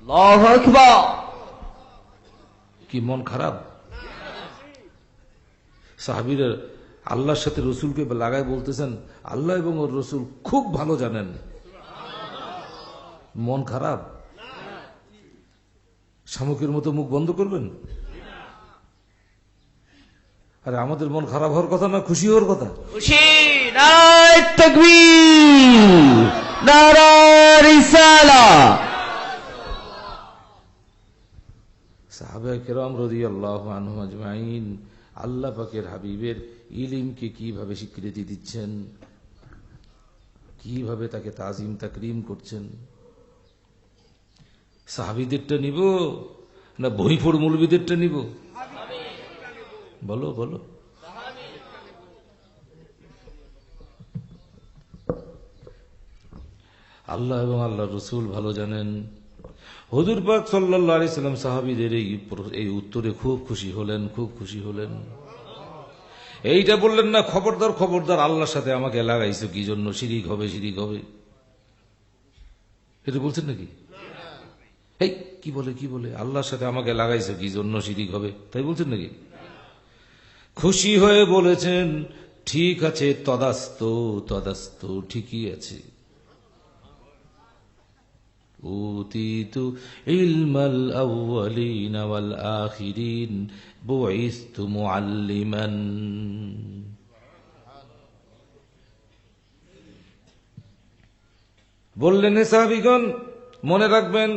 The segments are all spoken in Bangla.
আল্লাহু আকবার। কি মন খারাপ? সাহাবীরা আল্লাহর সাথে রসুলকে লাগায় বলতেছেন, আল্লাহ এবং ওর রসুল খুব ভালো জানেন। মন খারাপ? শামুকের মতো মুখ বন্ধ করবেন? আরে আমাদের মন খারাপ হওয়ার কথা না, খুশি হওয়ার কথা। খুশি। নারায়ে তাকবীর, নারায়ে রিসালাত। সাহাবায়ে কেরাম রাদিয়াল্লাহু আনহুম আজমাইন আল্লাহ পাকের হাবিবের ইলমকে কিভাবে স্বীকৃতি দিচ্ছেন, কিভাবে তাকে তাজিম তাকরিম করছেন। সাহাবীদেরটা নিব না বহিফোড় মৌলবীদেরটা নিব? বলো বলো। আল্লাহ এবং আল্লাহ রসুল ভালো জানেন। হুজুর পাক সাল্লাল্লাহু আলাইহি সাল্লাম সাহাবীদের এই উত্তরে খুব খুশি হলেন, খুব খুশি হলেন। এইটা বললেন না, খবরদার খবরদার, আল্লাহর সাথে আমাকে লাগাইছো কি জন্য, শিরিক হবে শিরিক হবে, এটা বলছেন নাকি? এই কি বলে কি বলে, আল্লাহর সাথে আমাকে লাগাইছো কি জন্য, শিরিক হবে, তাই বলছেন নাকি? খুশি হয়ে বলেছেন, ঠিক আছে, তদাস্তু তদাস্তু, ঠিকই আছে। উতিতু ইলমাল আউয়ালিন ওয়াল আখিরিন বুইসতু মুআল্লিমান। বললেন, হে সাহাবীগণ, মনে রাখবেন,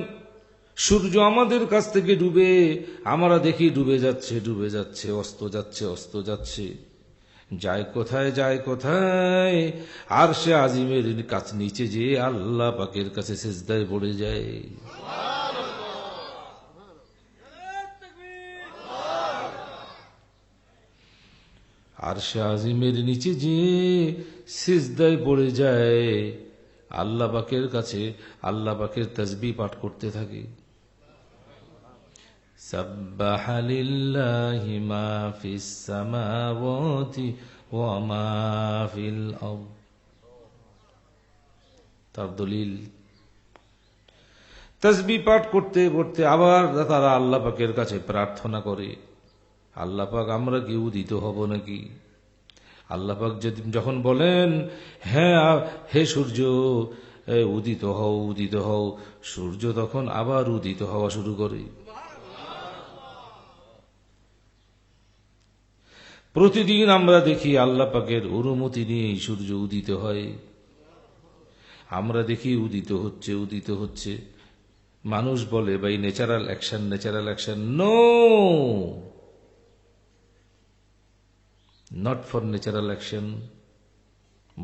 সূর্য আমাদের কাছ থেকে ডুবে, আমরা দেখি ডুবে যাচ্ছে ডুবে যাচ্ছে, অস্ত যাচ্ছে অস্ত যাচ্ছে, যায় কোথায় যায় কোথায়, আর সে আজিমের কাছে নিচে যে আল্লাহ পাকের কাছে সিজদায় পড়ে যায়। আর সে আজিমের নিচে যে সিজদায় পড়ে যায়, আল্লাহ পাকের কাছে আল্লাহ পাকের তাসবিহ পাঠ করতে থাকে। সাব্বাহা লিল্লাহি মা ফিস সামাওয়াতি ওয়া মা ফিল আরদ। তার দলিল, তাসবিহ পাঠ করতে করতে আবার তারা আল্লাহ পাকের কাছে প্রার্থনা করে, আল্লাহ পাক, আমরা কি উদিত হব নাকি? আল্লাহ পাক যখন বলেন, হ্যাঁ হে সূর্য উদিত হও উদিত হও, সূর্য তখন আবার উদিত হওয়া শুরু করে। প্রতিদিন আমরা দেখি আল্লাহ পাকের অনুমতি নিয়ে সূর্য উদিত হয়। আমরা দেখি উদিত হচ্ছে উদিত হচ্ছে। মানুষ বলে, by natural action, natural action. No, not for natural action,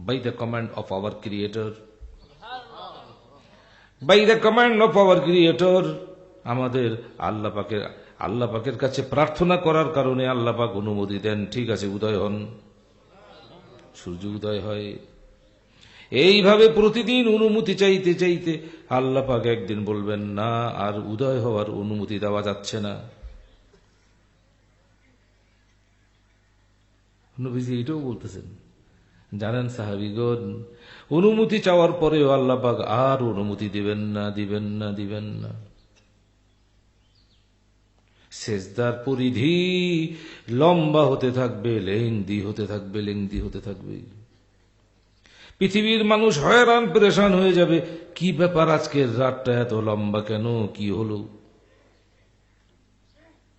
by the command of our creator, by the command of our creator। আমাদের আল্লাহ পাকের কাছে প্রার্থনা করার কারণে আল্লাহ পাক অনুমতি দেন, ঠিক আছে উদয় হন, সূর্য উদয় হয়। এইভাবে প্রতিদিন অনুমতি চাইতে চাইতে আল্লাহ পাক একদিন বলবেন, না, আর উদয় হওয়ার অনুমতি দেওয়া যাচ্ছে না। নবীজি এটাও বলতেছেন, জানেন সাহাবীগণ, অনুমতি চাওয়ার পরেও আল্লাহ পাক আর অনুমতি দিবেন না দিবেন না দিবেন না। সেজদার পরিধি লম্বা হতে থাকবে, লেংদি হতে থাকবে, লেংদি হতে থাকবে। পৃথিবীর মানুষ হয়রান পেরেশান হয়ে যাবে, কি ব্যাপার, আজকের রাতটা এত লম্বা কেন, কি হলো?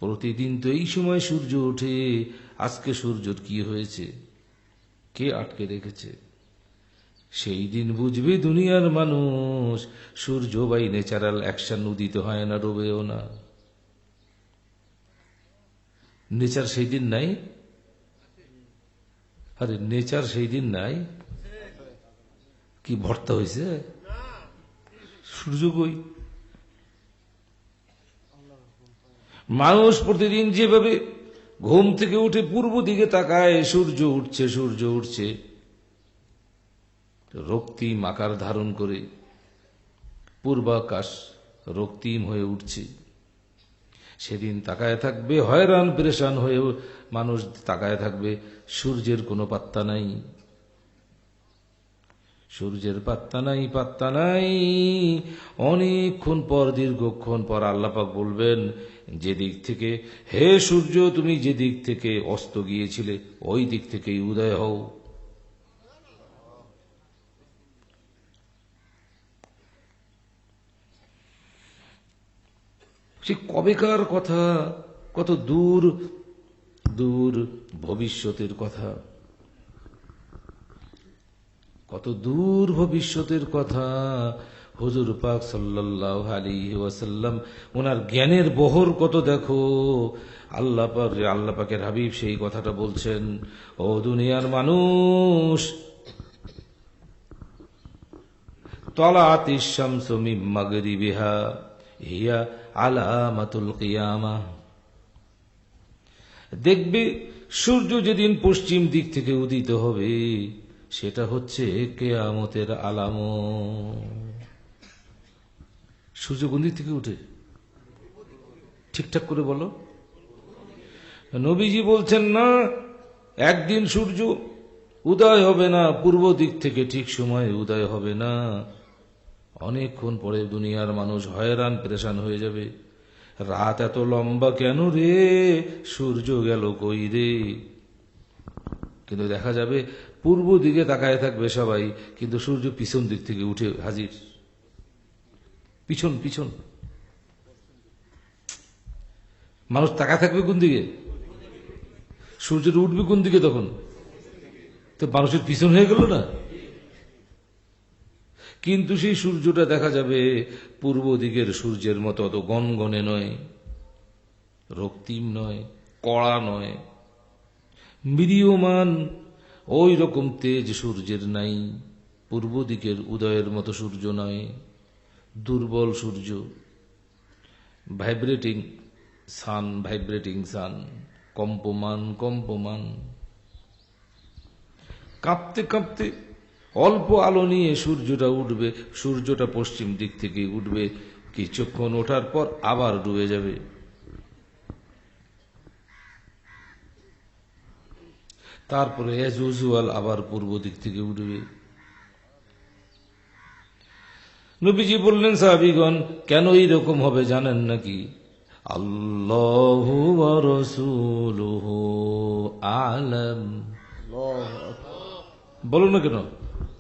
প্রতিদিন তো এই সময় সূর্য ওঠে, আজকে সূর্যের কি হয়েছে, কে আটকে রেখেছে? সেই দিন বুঝবে দুনিয়ার মানুষ, সূর্য বাই ন্যাচারাল অ্যাকশন উদিত হয় না, ডুবেও না। নেচার সেই দিন নাই? আরে নেচার সেই দিন নাই, কি ভর্তা হয়েছে? সূর্য কই? মানুষ প্রতিদিন যেভাবে ঘুম থেকে উঠে পূর্ব দিকে তাকায়, সূর্য উঠছে সূর্য উঠছে, রক্তিম আকার ধারণ করে পূর্বাকাশ রক্তিম হয়ে উঠছে। সেদিন তাকায় থাকবে, হয়রান পেরেশান হয়ে মানুষ তাকায় থাকবে, সূর্যের কোনো পাত্তা নাই। সূর্যের পাত্তা নাই, পাত্তা নাই। অনেকক্ষণ পর, দীর্ঘক্ষণ পর আল্লাহ পাক বলবেন, যে দিক থেকে, হে সূর্য, তুমি যে দিক থেকে অস্ত গিয়েছিলে ওই দিক থেকেই উদয় হও। সে কবেকার কথা, কত দূর দূর ভবিষ্যতের কথা, কত দূর ভবিষ্যতের কথা। হুজুর পাক সাল্লাল্লাহু আলাইহি ওয়াসাল্লাম, ওনার জ্ঞানের বহর কত দেখো। আল্লাহ পাকের হাবিব সেই কথাটা বলছেন, ও দুনিয়ার মানুষ, তলাতিশ শামসু মিন মাগরিবিহা হিয়া আলামাতুল কিয়ামাহ। দেখবে সূর্য যেদিন পশ্চিম দিক থেকে উদিত হবে সেটা হচ্ছে কিয়ামতের আলামত। সূর্য কোন দিক থেকে উঠে? ঠিকঠাক করে বলো। নবীজি বলছেন না, একদিন সূর্য উদয় হবে না পূর্ব দিক থেকে, ঠিক সময়ে উদয় হবে না। অনেকক্ষণ পরে দুনিয়ার মানুষ হয়রান পেরেশান হয়ে যাবে, রাত এত লম্বা কেন রে, সূর্য গেল কই রে। কিন্তু দেখা যাবে পূর্ব দিকে তাকায় থাকবে সবাই, কিন্তু সূর্য পিছন দিক থেকে উঠে হাজির। পিছন পিছন মানুষ তাকায় থাকবে কোন দিকে? সূর্যটা উঠবে কোন দিকে? তখন তো মানুষের পিছন হয়ে গেল না। কিন্তু সেই সূর্যটা দেখা যাবে পূর্ব দিকের সূর্যের মতো অত গনগনে নয়, রক্তিম নয়, কড়া নয়, মিডিয়মান। ওই রকম তেজ সূর্যের নাই। পূর্ব দিকের উদয়ের মতো সূর্য নয়, দুর্বল সূর্য, ভাইব্রেটিং সান, কম্পমান, কাঁপতে কাঁপতে অল্প আলো নিয়ে সূর্যটা উঠবে। সূর্যটা পশ্চিম দিক থেকে উঠবে, কিছুক্ষণ ওঠার পর আবার ডুবে যাবে। তারপরে এজ ইউজুয়াল আবার পূর্ব দিক থেকে উঠবে। নবীজি বললেন, সাহাবীগণ, কেন এইরকম হবে জানেন নাকি? আল্লাহু ওয়া রাসূলুহু আ'লাম। বলো না কেন?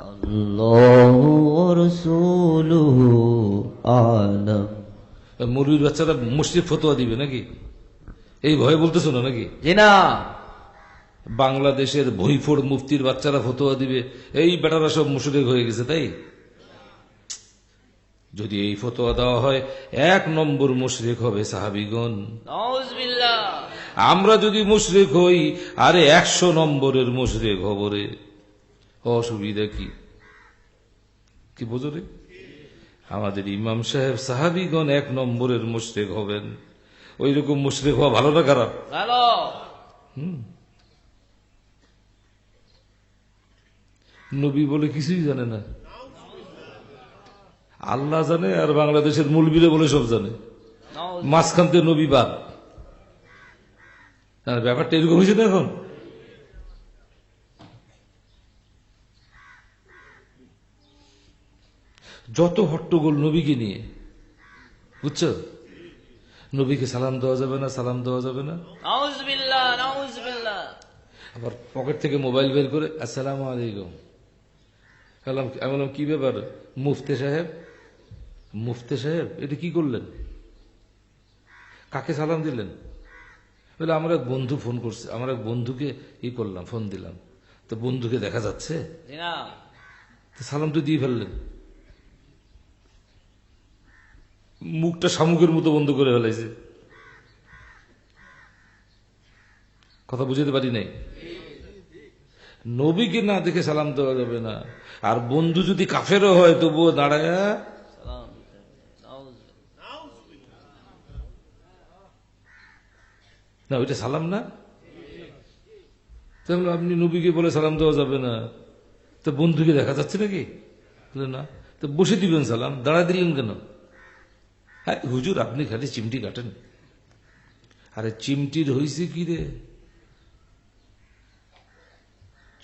আল্লাহু ওয়া রাসূলুহু আ'লাম। মুরবির বাচ্চারা মুশরিক ফতোয়া দিবে নাকি? এই ভয়ে বলতেছো না নাকি? জি না। বাংলাদেশের ভইফোড় মুফতির বাচ্চারা ফতোয়া দিবে এই বেটারা সব মুশরিক হয়ে গেছে, তাই? যদি এই ফতোয়া দেওয়া হয়, 1 নম্বর মুশরিক হবে সাহাবীগণ। নাউজুবিল্লাহ। আমরা যদি মুশরিক হই, আরে 100 নম্বরের মুশরিক হব রে। অসুবিধা কি? কি বোঝো রে? আমাদের ইমাম সাহেব সাহাবীগণ 1 নম্বরের মুশরিক হবেন। ওই রকম মুশরিক হওয়া ভালো না খারাপ? ভালো। নবী বলে কিছুই জানে না, আল্লাহ জানে, আর বাংলাদেশের মৌলবীরা বলে সব জানে। মাঝখান থেকে নবী বাদ। ব্যাপারটা এরকম হয়েছে না এখন। যত হট্টগোল নবীকে নিয়ে, বুঝছো? নবীকে সালাম দেওয়া যাবে না, সালাম দেওয়া যাবে না। নাউজুবিল্লাহ, নাউজুবিল্লাহ। আবার পকেট থেকে মোবাইল বের করে আসসালামু আলাইকুম। আমি বললাম, কি ব্যাপার মুফতি সাহেব, এটা কি করলেন? কাকে সালাম দিলেন? বলে, আমার এক বন্ধু ফোন করছে, আমার এক বন্ধুকে করলাম, ফোন দিলাম। তো বন্ধুকে দেখা যাচ্ছে, সালাম তো দিয়ে ফেললেন। মুখটা শামুকের মতো বন্ধ করে ফেলাইছে। কথা বুঝতে পারি নাই। নবীকে না দেখে সালাম দেওয়া যাবে না। আর বন্ধু যদি কাফেরও হয় তবুও দাঁড়ায় না, ওইটা সালাম না। তাহলে আপনি নবীকে বলে সালাম দেওয়া যাবে না, তো বন্ধুকে দেখা যাচ্ছে নাকি? না, তো বসে দিবেন সালাম, দাঁড়ায় দিলেন কেন? হ্যাঁ হুজুর, আপনি খালি চিমটি কাটেন। আরে চিমটির হইছে কি রে?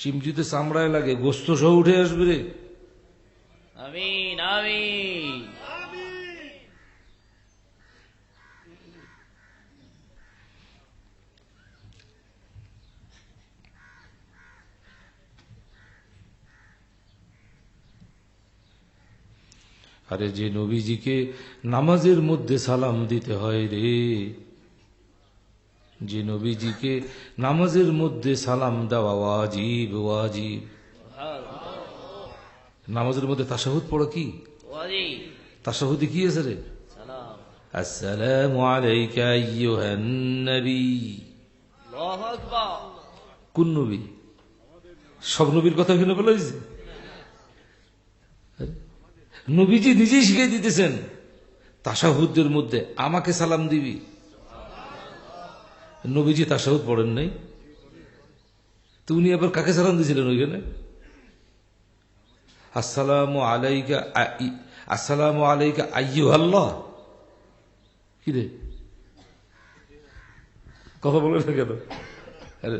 চিমটিতে চামড়ায় লাগে, গোস্ত সহ উঠে আসবে রে। আমিন আমিন। আরে যে নবীজিকে নামাজের মধ্যে সালাম দিতে হয় রে, যে নবীজিকে নামাজের মধ্যে সালাম দেওয়া ওয়াজিব ওয়াজিব। নামাজের মধ্যে তাশাহুদ পড়া কি ওয়াজিব। তাশাহুদে কি আছে রে? সালাম। আসসালামু আলাইকা আইয়ুহান নবী। আল্লাহু আকবার। কোন নবী? সব নবীর কথা এখানে বলা হয়েছে? নবীজি নিজেই শিখিয়ে দিতেছেন তাশাহুদের মধ্যে আমাকে সালাম দিবি। নবীজি তাশাহুদ পড়েন নাই, তো উনি আবার কাকে সালাম দিয়েছিলেন ওইখানে? আসসালামু আলাইকা আসসালামু আলাইকা আইয়ুহাল্লাহ। কি রে, কথা বলে না কেন? আরে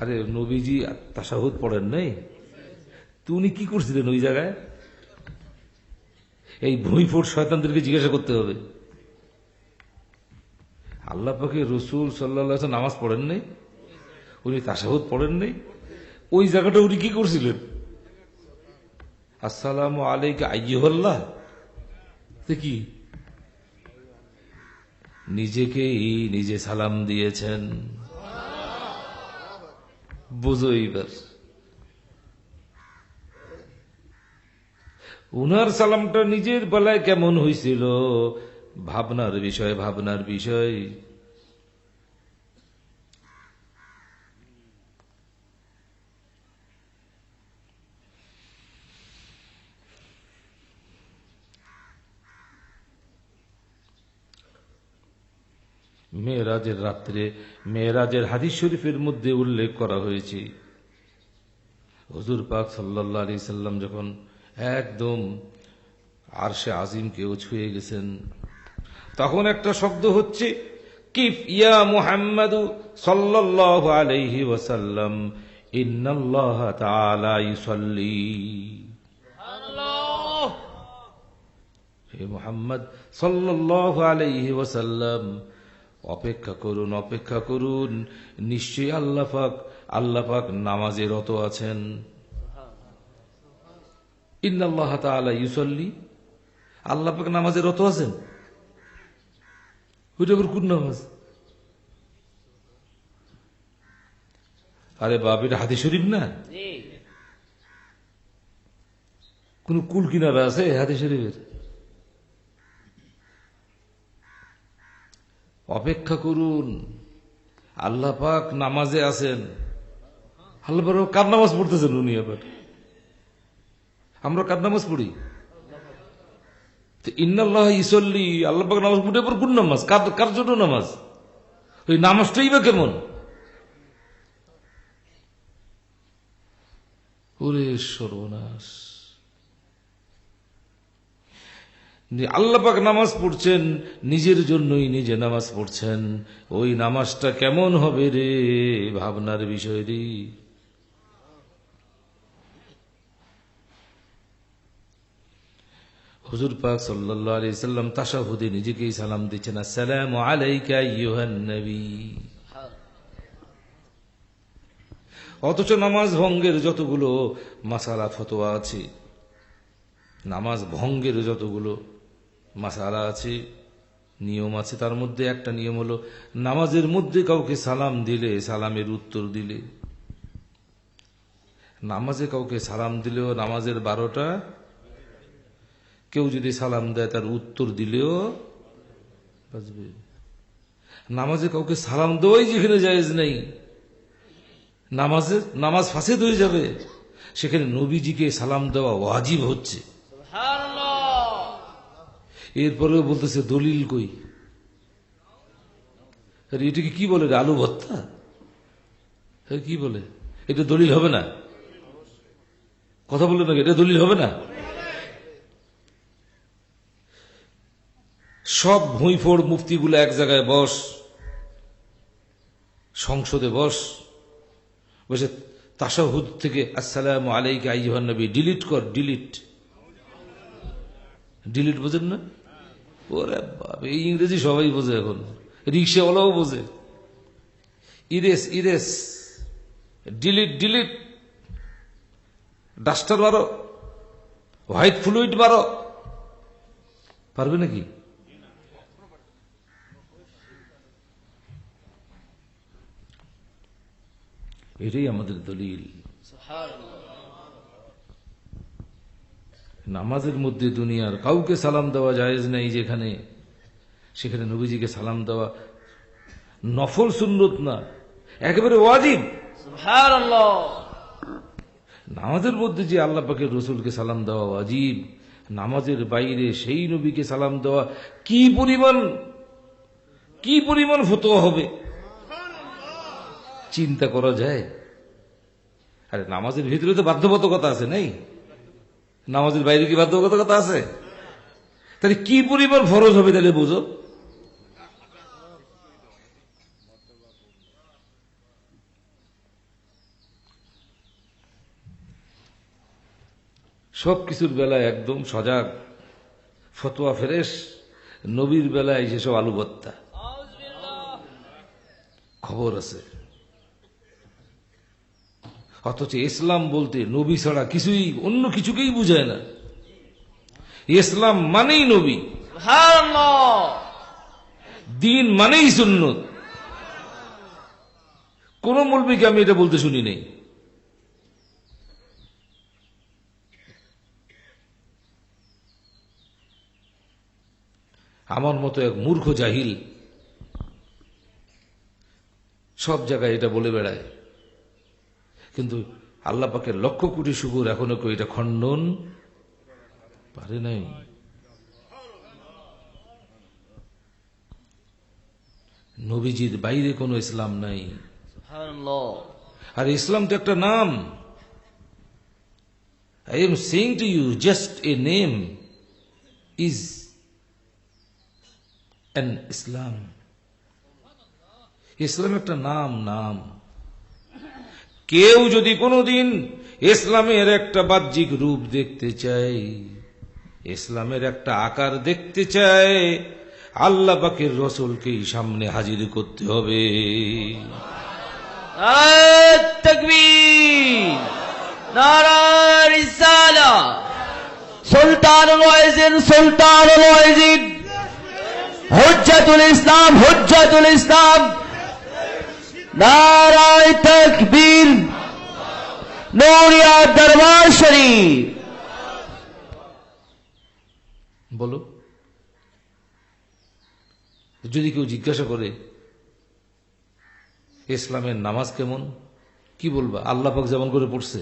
আরে নবীজি তাশাহুদ পড়েন নাই, তো উনি কি করছিলেন ওই জায়গায়? এই ভুঁইফোট শয়তানদেরকে জিজ্ঞাসা করতে হবে। আল্লাহ পাকে রসুল সাল্লাল্লাহু আলাইহি ওয়াসাল্লাম নামাজ পড়েন নাই, উনি তাশাহুদ পড়েন নাই, ওই জায়গাটা উনি কি করছিলেন? আসসালামু আলাইকা আইয়ুহাল্লাহ কি নিজেকেই নিজে সালাম দিয়েছেন। বুঝো এইবার উনার সালামটা নিজের বেলায় কেমন হয়েছিল, ভাবনার বিষয়, ভাবনার বিষয়। মেরাজের রাত্রে, মেরাজের হাদিস শরীফের মধ্যে উল্লেখ করা হয়েছে, হুজুর পাক সাল্লাল্লাহু আলাইহি সাল্লাম যখন একদম আরশে আজিমকেও ছুঁয়ে গেছেন, তখন একটা শব্দ হচ্ছে কিফ ইয়া মুহাম্মাদু সাল্লাল্লাহু আলাইহি ওয়াসাল্লাম ইন্নাল্লাহ তাআলা ইউসাল্লি। সুবহানাল্লাহ। হে মুহাম্মদ সাল্লাল্লাহু আলাইহি ওয়াসাল্লাম, অপেক্ষা করুন, অপেক্ষা করুন, নিশ্চয়ই আল্লাহ পাক নামাজে রত আছেন। ইন্নাল্লাহ তাআলা ইউসাল্লি, আল্লাহ পাক নামাজে রত আছেন। ওইটা আবার কোন নামাজ? আরে বাপ, এটা হাদিস শরীফ না? জি। কোন কুল কিনারা আছে হাদিস শরীফের? অপেক্ষা করুন, আল্লাহ পাক নামাজে আছেন। আল্লাহ পাক কার নামাজ পড়তেছেন উনি? আবার আমরা কার নামাজ পড়ি? ইন্নাল্লাহ ইউসাল্লি, আল্লাহ পাক নামাজ পড়ে, আবার কোন নামাজ? কার জন্য নামাজ? ওই নামাজটাই বা কেমন? ওরে সর্বনাশ! আল্লাহ পাক নামাজ পড়ছেন, নিজের জন্যই নিজে নামাজ পড়ছেন, ওই নামাজটা কেমন হবে রে? ভাবনার বিষয় রে। হুজুর পাক সাল্লাল্লাহু আলাইহি সাল্লাম তাশাহুদে নিজেকেই সালাম দিচ্ছেন, আসসালামু আলাইকা আইয়ুহান নবী। অথচ নামাজ ভঙ্গের যতগুলো মাসালা ফতোয়া আছে, নামাজ ভঙ্গের যতগুলো মাসালা আছে, নিয়ম আছে, তার মধ্যে একটা নিয়ম হলো নামাজের মধ্যে কাউকে সালাম দিলে, সালামের উত্তর দিলে, নামাজে কাউকে সালাম দিলেও নামাজের 12টা, কেউ যদি সালাম দেয় তার উত্তর দিলেও বাজবে। নামাজে কাউকে সালাম দেওয়াই যেখানে জায়েজ নেই, নামাজ ফাসেদ হয়ে যাবে, সেখানে নবীজিকে সালাম দেওয়া ওয়াজিব হচ্ছে। সুবহানাল্লাহ। এরপরেও বলতেছে দলিল কই? আরে এটাকে কি বলে রে? আলু ভর্তা? কি বলে? এটা দলিল হবে না? কথা বলে না, এটা দলিল হবে না? সব ভুঁইফোড় মুফতিগুলো এক জায়গায় বস, সংসদে বসে তাশাহুদ থেকে আসসালামু আলাইকা আইয়ুহান নবী ডিলিট কর, ডিলিট। ডিলিট বোঝেন না? ওরে বাপ, এই ইংরেজি সবাই বোঝে এখন, রিক্সাওয়ালাও বোঝে। ইরেস ইরেস, ডিলিট ডিলিট, ডাস্টার মারো, হোয়াইট ফ্লুইড মারো, পারবে নাকি? এটাই আমাদের দলিল। নামাজের মধ্যে দুনিয়ার কাউকে সালাম দেওয়া জায়েজ নাই, যেখানে সেখানে নবীজিকে সালাম দেওয়া নফল সুন্নত না, একেবারে ওয়াজিব। সুবহানাল্লাহ। নামাজের মধ্যে যে আল্লাহ পাকের রসুলকে সালাম দেওয়া ওয়াজিব, নামাজের বাইরে সেই নবীকে সালাম দেওয়া কি পরিমাণ ফতোয়া হবে চিন্তা করা যায়? আরে নামাজের ভিতরে তো বাধ্যবাধকতা আছে, নাই? নামাজের বাইরে কি বাধ্যবাধকতা আছে? তাহলে কি পরিমাণ ফরজ হবে তাহলে বুঝো। সবকিছুর বেলায় একদম সজাগ, ফতোয়া ফ্রেশ, নবীর বেলায় যেসব আলু ভর্তা, খবর আছে। অথচ ইসলাম বলতে নবী ছাড়া কিছুই, অন্য কিছুকেই বুঝায় না। ইসলাম মানেই নবী, সুবহানাল্লাহ। দিন মানেই সুন্নত। কোন মৌলবীকে আমি এটা বলতে শুনি নেই। আমার মতো এক মূর্খ জাহিল সব জায়গায় এটা বলে বেড়ায়, কিন্তু আল্লাহ পাকের লক্ষ কোটি শুকর, এখনো কেউ এটা খণ্ডন পারে নাই। নবীজির বাইরে কোনো ইসলাম নাই। সুবহানাল্লাহ। আর ইসলাম তো একটা নাম। I am saying to you, just a name is an Islam. ইসলাম একটা নাম। কেউ যদি কোনোদিন ইসলামের একটা বাহ্যিক রূপ দেখতে চায়, ইসলামের একটা আকার দেখতে চায়, আল্লাহ পাকের রসুলকেই সামনে হাজির করতে হবে। নারায়ে তাকবীর, নারায়ে রিসালাহ, সুলতানুল ওয়াইজিদ, হুজ্জাতুল ইসলাম, নারায়ে তাকবীর, নূরিয়া দরবার শরীফ। বলো, যদি কেউ জিজ্ঞাসা করে ইসলামের নামাজ কেমন, কি বলবা? আল্লাহ পাক যেমন করে পড়ছে,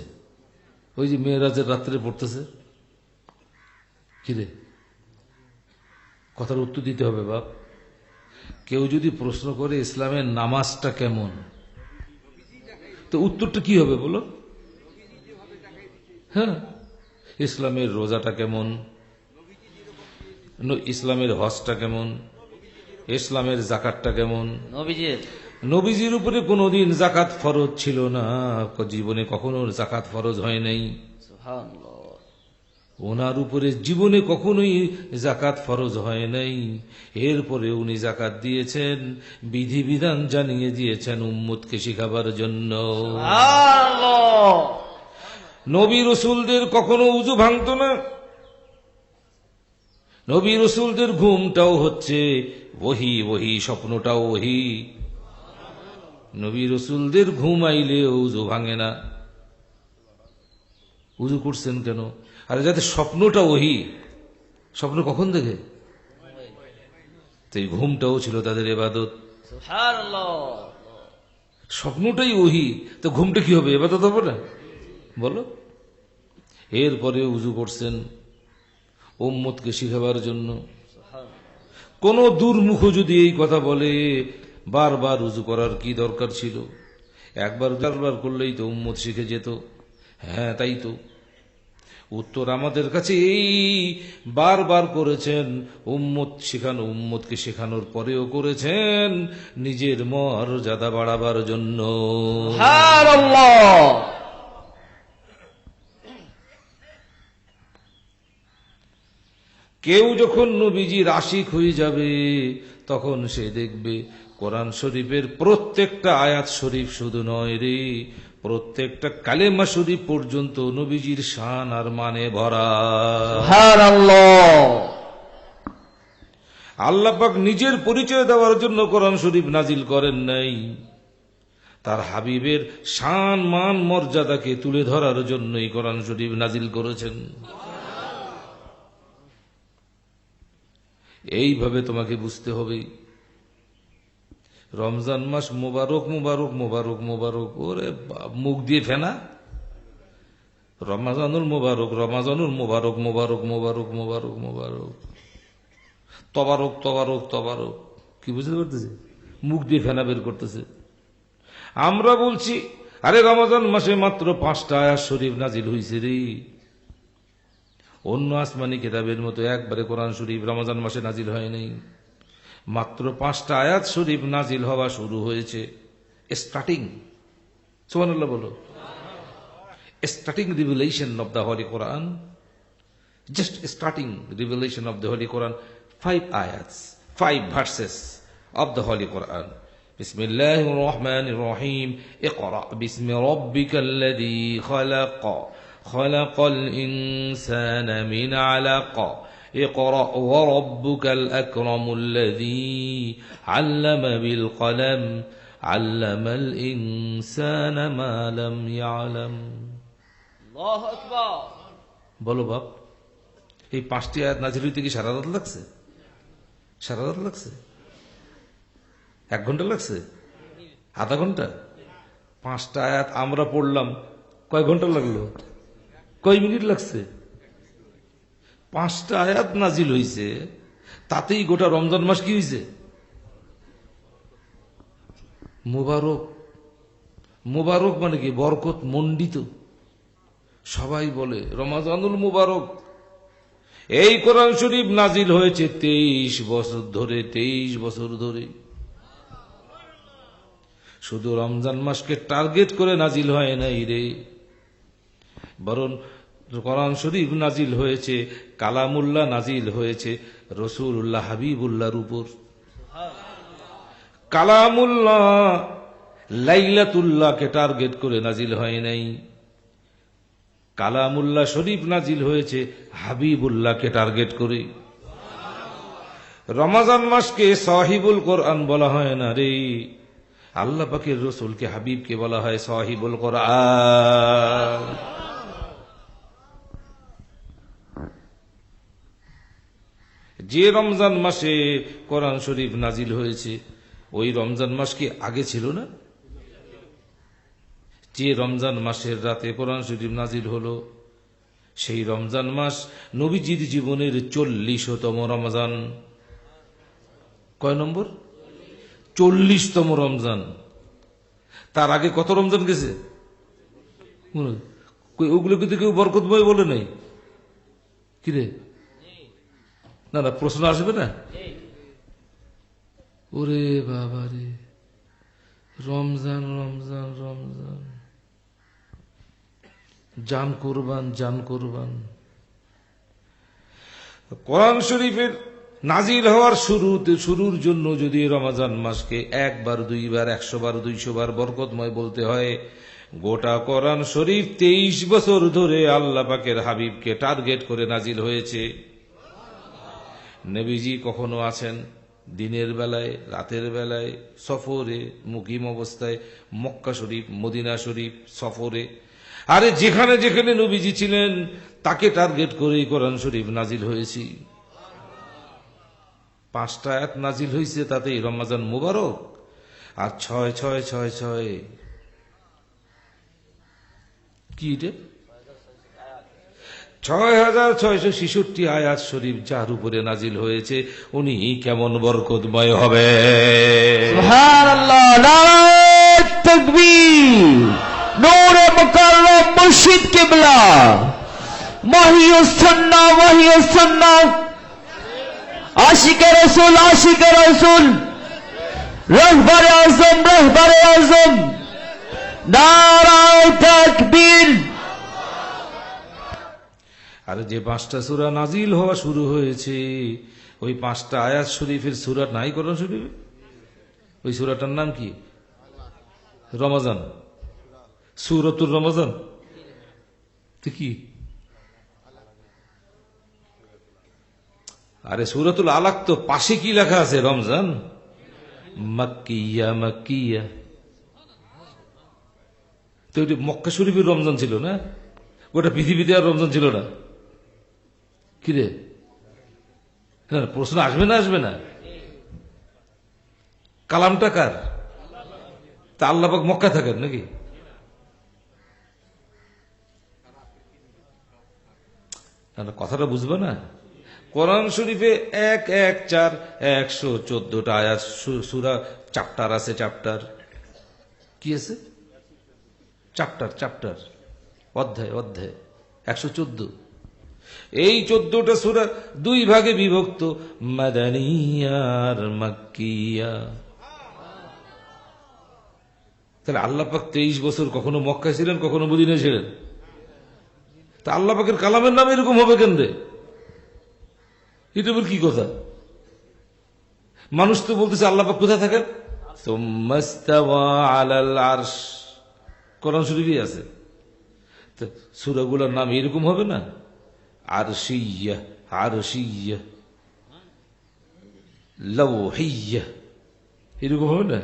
ওই যে মেয়েরাজের রাত্রে পড়তেছে। কিরে, কথার উত্তর দিতে হবে বাপ। কেউ যদি প্রশ্ন করে ইসলামের নামাজটা কেমন, তো উত্তরটা কি হবে বলো? হ্যাঁ, ইসলামের রোজাটা কেমন, ইসলামের হজটা কেমন, ইসলামের জাকাতটা কেমন? নবীজির উপরে কোনোদিন জাকাত ফরজ ছিল না, জীবনে কখনো জাকাত ফরজ হয় নাই। সুবহানাল্লাহ। ওনার উপরে জীবনে কখনোই জাকাত ফরজ হয় নাই। এরপরে উনি জাকাত দিয়েছেন, বিধিবিধান জানিয়ে দিয়েছেন উম্মতকে শিখাবার জন্য। সুবহানাল্লাহ। নবী রসুলদের কখনো উযু ভাঙত না। নবী রসুলদের ঘুমটাও হচ্ছে ওহী, স্বপ্নটাও ওহী। নবী রসুলদের ঘুম আইলে উযু ভাঙে না। উযু করছেন কেন? আরে যাতে স্বপ্নটা ওহী। স্বপ্ন কখন দেখে? তো এই ঘুমটাও ছিল তাদের ইবাদত। সুবহানাল্লাহ। স্বপ্নটাই ওহী, তো ঘুমটা কি হবে? ইবাদত হবে না? বলো। এরপরে উযু করছেন উম্মতকে শিখাবার জন্য। কোন দুর্মুখ যদি এই কথা বলে, বারবার উযু করার কি দরকার ছিল? একবার করলেই তো উম্মত শিখে যেত। হ্যাঁ, তাই তো। উত্তর আমাদের কাছে এই, বারবার করেছেন উম্মতকে শেখানোর পরেও করেছেন নিজের মর্যাদা বাড়াবার জন্য। সুবহানাল্লাহ। কেউ যখন নবীজির আশিক হয়ে যাবে তখন সে দেখবে কোরআন শরীফের প্রত্যেকটা আয়াত শরীফ শুধু নয় রে, প্রত্যেকটা কালেমা শরীফ পর্যন্ত নবীজির শান আর মানে ভরা। সুবহানাল্লাহ। আল্লাহ পাক নিজের পরিচয় দেওয়ার জন্য কোরআন শরীফ নাজিল করেন নাই, তার হাবিবের শান মান মর্যাদাকে তুলে ধরার জন্যই কোরআন শরীফ নাজিল করেছেন। এইভাবে তোমাকে বুঝতে হবে। রমজান মাস মোবারক মোবারক মোবারক মোবারক, ওরে মুখ দিয়ে ফেনা। রমাজানুল মোবারক, রমাজানুল মোবারক মোবারক মোবারক মোবারক মোবারক, তবারক তবারক তবারক, কি বুঝতে পারতেছে? মুখ দিয়ে ফেনা বের করতেছে। আমরা বলছি আরে রমজান মাসে মাত্র 5টা আয়াত শরীফ নাজিল হয়েছে রে। অন্য আসমানি কিতাবের মতো একবারে কোরআন শরীফ রমজান মাসে নাজিল হয় নাই, মাত্র 5টা আয়াত শরীফ নাজিল হওয়া শুরু হয়েছে। স্টার্টিং, সুবহানাল্লাহ বলো, starting revelation of the Holi Quran, just starting revelation of the Holi Quran, 5 ayats, 5 verses of the holy Quran. Bismillahir Rahmanir Rahim. Iqra bismi rabbikal ladhi khalaq, khalaqal insana min 'alaq. اقرأ وربك الأكرم الذي علم بالقلم علم الإنسان ما لم يعلم. আল্লাহু আকবার। বলো বাপ, এই 5টি আয়াত নাজিল হইতে কি সারা রাত লাগছে? সারা রাত লাগছে? 1 ঘন্টা লাগছে? আধা ঘন্টা? 5টা আয়াত আমরা পড়লাম, কয় ঘন্টা লাগলো? কয় মিনিট লাগছে? 5টা আয়াত নাজিল হইছে, তাতেই গোটা রমজান মাস কি হইছে? মুবারক। মুবারক মানে কি? বরকত মণ্ডিত। সবাই বলে রমাজানুল মুবারক। এই কোরআন শরীফ নাজিল হয়েছে 23 বছর ধরে, 23 বছর ধরে। শুধু রমজান মাসকে টার্গেট করে নাজিল হয় নাই রে, বরং কোরআন শরীফ নাজিল হয়েছে, কালামুল্লাহ নাজিল হয়েছে রাসূলুল্লাহ হাবিবুল্লাহর উপর। কালামুল্লাহ লাইলাতুল্লাহকে টার্গেট করে নাজিল হয় নাই, কালামুল্লাহ শরীফ নাজিল হয়েছে হাবিবুল্লাহকে টার্গেট করে। রমজান মাসকে সাহিবুল কোরআন বলা হয় না রে, আল্লাহ পাকের রসুলকে হাবিবকে বলা হয় সাহিবুল কোরআন। যে রমজান মাসে কোরআন শরীফ নাজিল হয়েছে ওই রমজান মাস কি আগে ছিল না? যে রমজান মাসের রাতে কোরআন শরীফ নাজিল হলো সেই রমজান মাস নবীজির জীবনের 40তম রমজান। কয় নম্বর? 40তম রমজান। তার আগে কত রমজান গেছে? ওগুলো কিন্তু কেউ বরকতময় বলে নাই। কিরে, না না প্রশ্ন আসবে না? ওরে বাবা রে, রমজান রমজান রমজান, জান কোরবান জান কোরবান। কোরআন শরীফের নাজিল হওয়ার শুরুর জন্য যদি রমজান মাসকে 1 বার 2 বার 100 বার 200 বার বরকতময় বলতে হয়, গোটা কোরআন শরীফ 23 বছর ধরে আল্লাহ পাকের হাবিবকে টার্গেট করে নাজিল হয়েছে। নবীজি কখনো আছেন দিনের বেলায়, রাতের বেলায়, সফরে, মুকিম অবস্থায়, মক্কা শরীফ, মদিনা শরীফ, সফরে, আরে যেখানে যেখানে নবীজি ছিলেন তাকে টার্গেট করে কোরআন শরীফ নাজিল হয়েছে। 5টা আয়াত নাজিল হয়েছে, তাতেই রমজান মুবারক। আর 66666 কি এটা? 6666 আয়াত শরীফ যার উপরে নাজিল হয়েছে উনি কেমন বরকতময় হবে। সুবহানাল্লাহ, নারায়ে তাকবীর। নূরে মুকাররম মুর্শিদ কিবলা, মহিউস সুন্নাহ ওয়াহিউস সুন্নাহ, আশিকে রাসূল আশিকে রাসূল, রাহবারে আযম রাহবারে আযম, নারায়ে তাকবীর। আর যে 5টা সূরা নাজিল হওয়া শুরু হয়েছে, ওই 5টা আয়াত শরীফের সূরা নাই কোরআন শরীফে? ওই সূরাটার নাম কি? রমজান, সূরাতুর রমজান। তো কি? আরে সূরাতুল আলাক তো পাশে কি লেখা আছে? রমজান মাক্কিয়া, মাক্কিয়া। তো ওইটা মক্কা শরীফের রমজান ছিল না, গোটা পৃথিবীতে আর রমজান ছিল না। কিরে, প্রশ্ন আসবে না? আসবে না? কালামটা কার? তা আল্লাহ পাক মক্কা থাকেন নাকি? কথাটা বুঝবে না। কোরআন শরীফে 1, 1, 4, 114টা আয়াত, সূরা, চ্যাপ্টার আছে। চ্যাপ্টার কি আছে? চ্যাপ্টার, অধ্যায় 114। এই 14টা সূরা 2 ভাগে বিভক্ত, মাদানিয়া আর মাক্কিয়া। তাহলে আল্লাহ পাক 23 বছর কখনো মক্কায় ছিলেন, কখনো মদিনায় ছিলেন। তা আল্লাহ পাকের কালামের নাম এরকম হবে কেন রে? এটা কি কথা? মানুষ তো বলতেছে আল্লাহ পাক কোথায় থাকেন? সুম্মাস্তাওয়া আলাল আরশ, কোরআন শরীফে আছে। তো সূরাগুলোর নাম এরকম হবে না? আরশিয়্যা, আরশিয়্যা, লাওহিয়্যা, এরকম হবে না?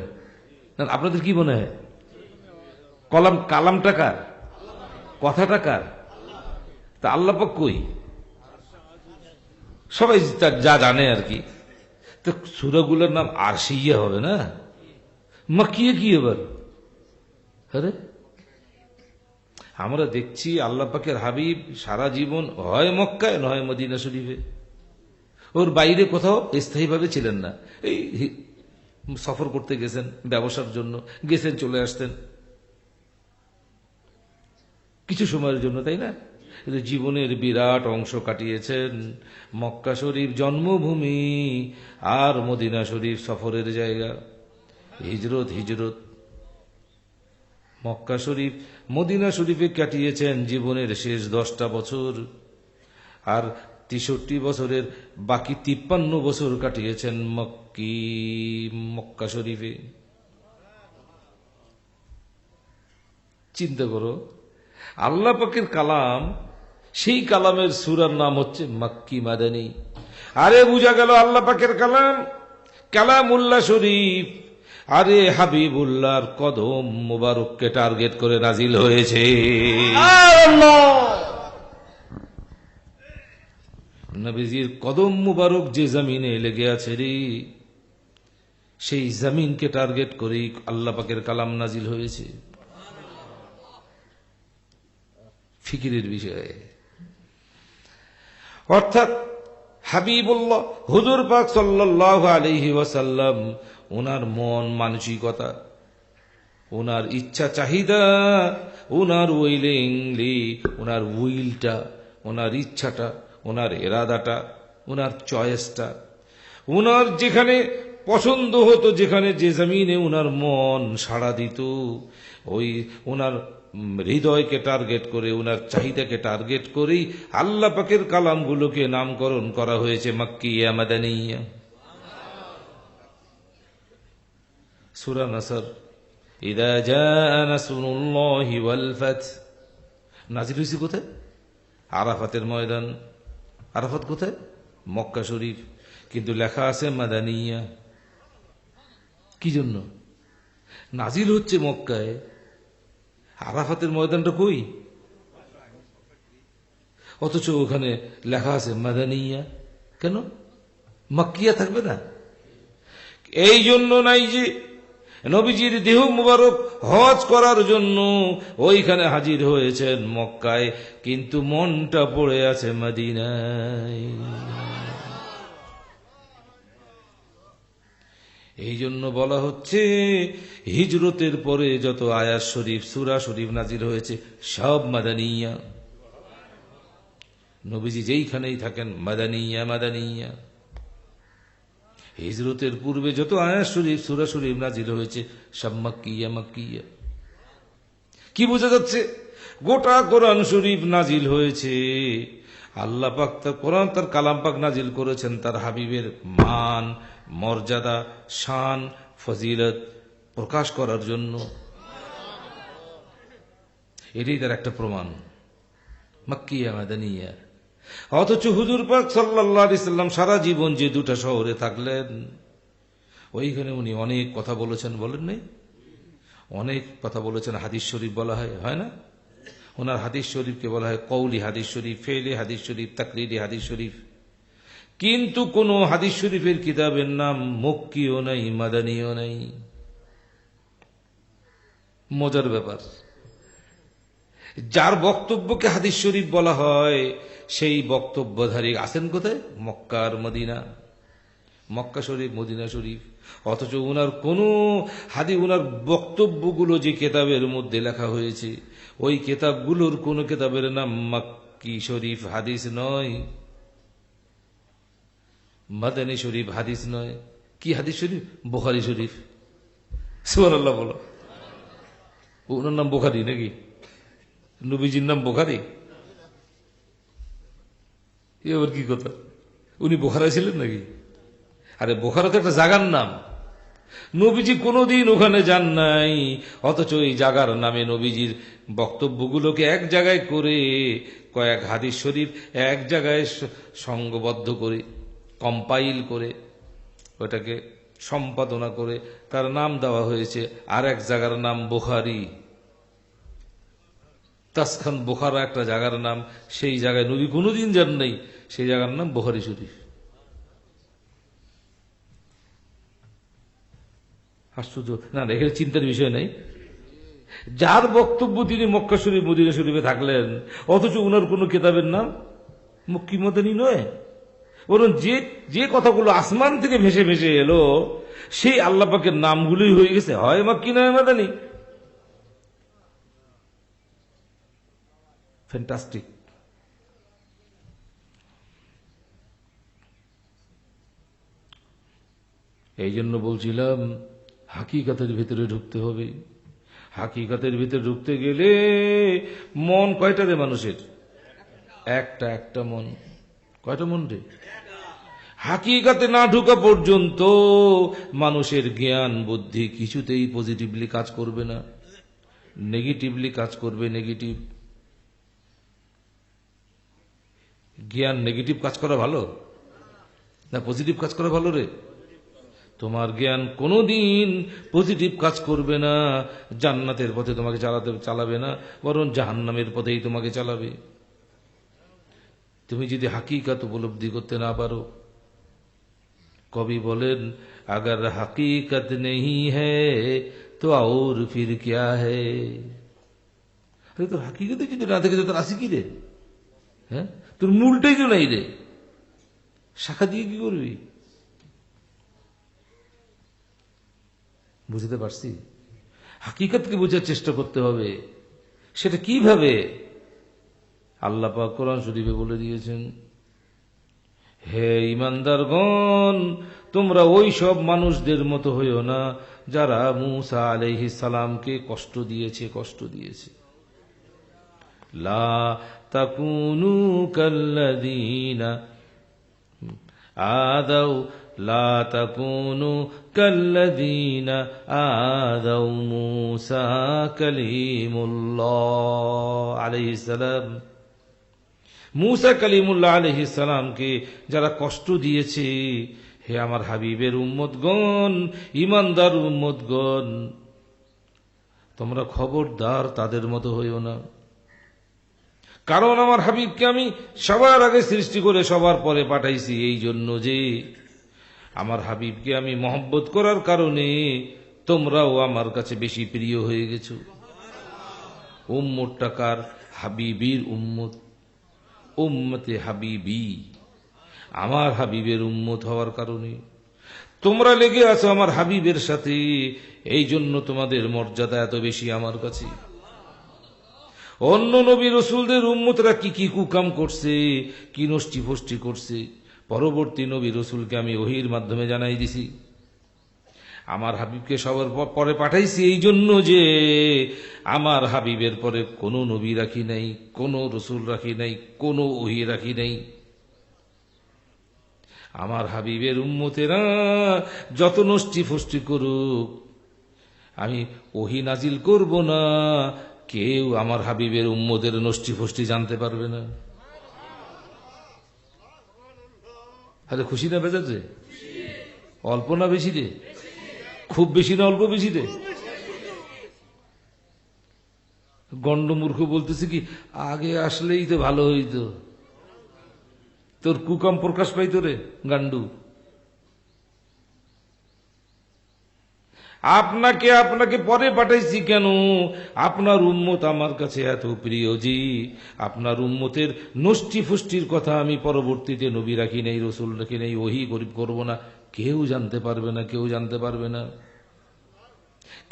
আপনাদের কি মনে হয়? কালামটা কার? কথাটা কার? তা আল্লাহ পাক কই? সবাই যা জানে আর কি। তো সূরাগুলোর নাম আরশিয়্যা হবে না? মাক্কিয়া কি এবার? আরে আমরা দেখছি আল্লাহ পাকের হাবিব সারা জীবন হয় মক্কায় নয় মদিনা শরীফে, ওর বাইরে কোথাও স্থায়ীভাবে ছিলেন না। এই সফর করতে গেছেন, ব্যবসার জন্য গেছেন, চলে আসতেন কিছু সময়ের জন্য, তাই না? কিন্তু জীবনের বিরাট অংশ কাটিয়েছেন মক্কা শরীফ জন্মভূমি আর মদিনা শরীফ সফরের জায়গা। হিজরত মক্কা শরীফ মদিনা শরীফে কাটিয়েছেন জীবনের শেষ 10টা বছর, আর 63 বছরের বাকি 53 বছর কাটিয়েছেন মক্কা শরীফে। চিন্তা করো, আল্লাহ পাকের কালাম, সেই কালামের সূরার নাম হচ্ছে মাক্কি, মাদানী। আরে বুঝা গেল আল্লাহ পাকের কালাম কালামুল্লাহ শরীফ। আরে হাবিবুল্লাহর কদম মুবারককে টার্গেট করে নাজিল হয়েছে। নবীজির কদম মুবারক যে জমিনে লেগে আছে রে, সেই জমিনকে টার্গেট করেই আল্লাহ পাকের কালাম নাজিল হয়েছে। ফিকিরের বিষয়ে, অর্থাৎ হাবিবুল্লাহ হুজুর পাক সাল্লাল্লাহু আলাইহি ওয়াসাল্লাম, ওনার মন মানসিকতা, ওনার ইচ্ছা চাহিদা, ওনার ওনার উইলটা, ওনার ইচ্ছাটা, ওনার এরাদাটা, ওনার চয়েসটা, ওনার যেখানে পছন্দ হতো, যেখানে যে জমিনে ওনার মন সাড়া দিত, ওই ওনার হৃদয়কে টার্গেট করে, ওনার চাহিদাকে টার্গেট করেই আল্লাহ পাকের কালামগুলোকে নামকরণ করা হয়েছে মাক্কিয়া, মাদানিয়া। সূরা নাসর, ইযা জাআ নাসরুল্লাহি ওয়াল ফাত, নাজিল হয়েছে কোথায়? আরাফাতের ময়দান। আরাফাত কোথায়? মক্কা শরীফ। কিন্তু লেখা আছে মাদানিয়া। কি জন্য? নাজিল হচ্ছে মক্কায়, আরাফাতের ময়দানটা কই? অথচ ওখানে লেখা আছে মাদানিয়া। কেন মাক্কিয়া থাকবে না? এই জন্য নাই যে নবীজির দেহ মুবারক হজ করার জন্য ওইখানে হাজির হয়েছেন মক্কায়, কিন্তু মনটা পড়ে আছে মদিনায়। এই জন্য বলা হচ্ছে হিজরতের পরে যত আয়াত শরীফ, সূরা শরীফ নাজিল হয়েছে সব মাদানিয়া। নবীজি যেইখানেই থাকেন মাদানিয়া, মাদানিয়া। হিজরতের পূর্বে যত আয়াত শরীফ, সূরা শরীফ নাজিল হয়েছে সব মাক্কিয়া, মাক্কিয়া। কি বোঝা যাচ্ছে? গোটা কোরআন শরীফ নাজিল হয়েছে আল্লাহ পাক তার কোরআন, তার কালাম পাক নাজিল করেছেন তার হাবিবের মান, মর্যাদা, শান, ফজিলত প্রকাশ করার জন্য। এটাই তার একটা প্রমাণ, মাক্কিয়া মাদানিয়া। অথচ হুজুর পাক সাল্লাল্লাহু আলাইহি সাল্লাম সারা জীবন যে দুটা শহরে থাকলেন, ওইখানে উনি অনেক কথা বলেছেন, বলেন নাই? অনেক কথা বলেছেন। হাদিস শরীফ বলা হয় না? ওনার হাদিস শরীফকে বলা হয় কওলি হাদিস শরীফ, ফেলে হাদিস শরীফ, তাকরিরি হাদিস শরীফ। কিন্তু কোন হাদিস শরীফের কিতাবের নাম মক্কিও নাই, মাদানিও নাই। মজার ব্যাপার, যার বক্তব্যকে হাদিস শরীফ বলা হয় সেই বক্তব্যধারী আছেন কোথায়? মক্কা আর মদিনা, মক্কা শরীফ, মদিনা শরীফ। অথচ উনার কোন উনার বক্তব্যগুলো যে কেতাবের মধ্যে লেখা হয়েছে, ওই কেতাবগুলোর কোন কেতাবের নাম মক্কি শরীফ হাদিস নয়, মাদানী শরীফ হাদিস নয়। কি হাদিস শরীফ? বুখারী শরীফ। সুবহানাল্লাহ বলো। ওনার নাম বুখারী নাকি? নবীজির নাম বুখারী? এবার কি কথা, উনি বোখারা ছিলেন নাকি? আরে বোখারা তো একটা জায়গার নাম, নবীজি কোনোদিন ওখানে যান নাই। অথচ এই জায়গার নামে নবীজির বক্তব্যগুলোকে এক জায়গায় করে, কয়েক হাদিস শরীফ এক জায়গায় সংঘবদ্ধ করে, কম্পাইল করে, ওটাকে সম্পাদনা করে তার নাম দেওয়া হয়েছে আর এক জায়গার নাম বুখারী। তাসখান বুখারা একটা জায়গার নাম, সেই জায়গায় নবী কোনোদিন যান নাই, সেই জায়গার নাম বুখারী শরীফ। আশ্চর্য না? এখানে চিন্তার বিষয় নাই। যার বক্তব্য তিনি মক্কা শরীফ, মদিনা শরীফে থাকলেন, অথচ উনার কোন কিতাবের নাম মক্কি মদিনী নয়। বরং যে কথাগুলো আসমান থেকে ভেসে ভেসে এলো, সেই আল্লাহ পাকের নামগুলোই হয়ে গেছে হয় মক্কি নয় মাদানী। ফ্যান্টাস্টিক। এই জন্য বলছিলাম হাকিকাতের ভিতরে ঢুকতে হবে। হাকিকাতের ভিতরে ঢুকতে গেলে মন কয়টা রে মানুষের? একটা মন। কয়টা মন রে? হাকিকাতে না ঢুকা পর্যন্ত মানুষের জ্ঞান বুদ্ধি কিছুতেই পজিটিভলি কাজ করবে না, নেগেটিভলি কাজ করবে। নেগেটিভ জ্ঞান, নেগেটিভ কাজ করা ভালো না পজিটিভ কাজ করা ভালো রে? তোমার জ্ঞান কোনোদিন পজিটিভ কাজ করবে না, জান্নাতের পথে তোমাকে চালাবে না, বরং জাহান্নামের পথেই তোমাকে চালাবে। তুমি যদি হাকিকত উপলব্ধি করতে না পারো, কবি বলেন अगर हकीकत नहीं है तो और फिर क्या है। তোর হাকিকতে যদি না দেখে তোর আসি কি রে? হ্যাঁ, তোর মূলটাই তো নাই রে, শাখা দিয়ে কি করবি? বুঝতে পারছি? হাকিকতকে বোঝার চেষ্টা করতে হবে। সেটা কিভাবে? আল্লাহ পাক কোরআন শরীফে বলে দিয়েছেন, হে ঈমানদারগণ, তোমরা ওই সব মানুষদের মতো হইও না যারা মূসা আলাইহিস সালামকে কষ্ট দিয়েছে। লা তাকুনু কাল্লাযীনা আদাউ লা তাকুনু কাল্লাযীনা আদাউ মূসা কালিমুল্লাহ আলাইহিস সালাম। মূসা কালিমুল্লাহ আলাইহিস সালামকে যারা কষ্ট দিয়েছে, হে আমার হাবিবের উম্মতগণ, ঈমানদার উম্মতগণ, তোমরা খবরদার তাদের মতো হইও না। কারণ আমার হাবিবকে আমি সবার আগে সৃষ্টি করে সবার পরে পাঠাইছি এই জন্য যে আমার হাবিবকে আমি মহব্বত করার কারণে তোমরাও আমার কাছে বেশি প্রিয় হয়ে গেছো। উম্মতটা কার? হাবিবির উম্মত, উম্মতে হাবিবি, আমার হাবিবের উম্মত হওয়ার কারণে তোমরা লেগে আছো আমার হাবিবের সাথে। এই জন্য তোমাদের মর্যাদা এত বেশি আমার কাছে। অন্য নবী রসুলদের উম্মতরা কি কুকাম করছে, কি নষ্টি ফষ্টি করছে, পরবর্তী নবী রসুলকে আমি ওহীর মাধ্যমে জানাই দিছি। আমার হাবিবকে সবার পরে পাঠাইছি এই জন্য যে আমার হাবিবের পরে কোনো নবী রাখি নাই, কোনো রসুল রাখি নাই, কোনো ওহী রাখি নাই। আমার হাবিবের উম্মতেরা যত নষ্টি ফষ্টি করুক, আমি ওহী নাজিল করব না, কেউ আমার হাবিবের উম্মতের নষ্টি ফষ্টি জানতে পারবে না। আরে খুশি না বেজার রে? অল্প না বেশি রে? খুব বেশি না অল্প বেশি রে? গন্ডমূর্খ বলতেছে কি, আগে আসলেই তো ভালো হইতো, তোর কুকাম প্রকাশ পাইতো রে গান্ডু। আপনাকে পরে পাঠাইছি কেন? আপনার উম্মত আমার কাছে এত প্রিয় জি, আপনার উম্মতের নষ্টি ফুষ্টির কথা আমি পরবর্তীতে নবী রাখি নাই, রসুল রাখি নাই, ওহী গরিব করব না, কেউ জানতে পারবে না, কেউ জানতে পারবে না।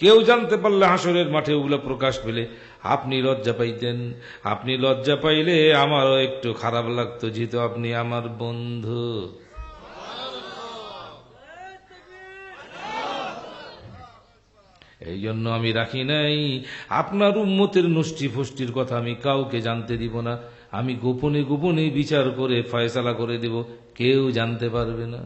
কেউ জানতে পারলে হাসরের মাঠে ওগুলো প্রকাশ পেলে আপনি লজ্জা পাইতেন। আপনি লজ্জা পাইলে আমারও একটু খারাপ লাগতো, যেহেতু আপনি আমার বন্ধু। এই জন্য আমি রাখি নাই। আপনার উম্মতের নষ্টি ফষ্টির কথা আমি কাউকে জানতে দিব না, আমি গোপনে গোপনে বিচার করে ফয়সালা করে দেব, কেউ জানতে পারবে না।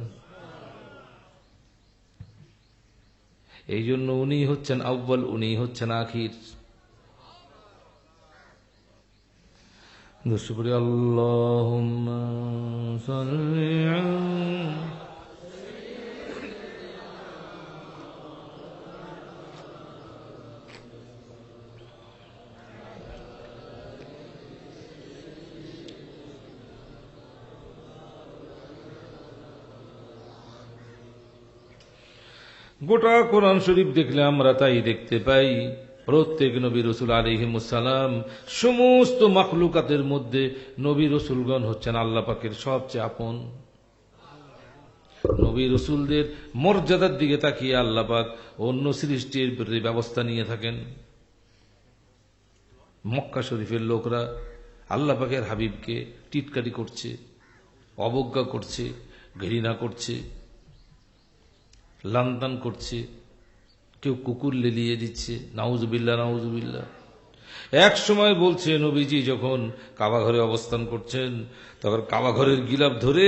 এই জন্য উনি হচ্ছেন আউয়াল, উনি হচ্ছেন আখির। দুশুকরি আল্লাহুম্মা সাল্লি আলা গোটা কোরআন শরীফ দেখলে আমরা তাই দেখতে পাই, প্রত্যেক নবী রসুল আলাইহিমুসসালাম সমস্ত মাখলুকাতের মধ্যে নবী রসুলগণ হচ্ছেন আল্লাহ পাকের সবচেয়ে আপন। নবী রসুলদের মর্যাদার দিকে তাকিয়ে আল্লাহ পাক অন্য সৃষ্টির প্রতি ব্যবস্থা নিয়ে থাকেন। মক্কা শরীফের লোকরা আল্লাহ পাকের হাবিবকে টিটকারি করছে, অবজ্ঞা করছে, ঘৃণা করছে, লান্তান করছে, কেউ কুকুর লেলিয়ে দিচ্ছে, নাউজুবিল্লাহ নাউজুবিল্লাহ। এক সময় বলছে নবীজি যখন কাবা ঘরে অবস্থান করছেন, তখন কাবা ঘরের গিলাফ ধরে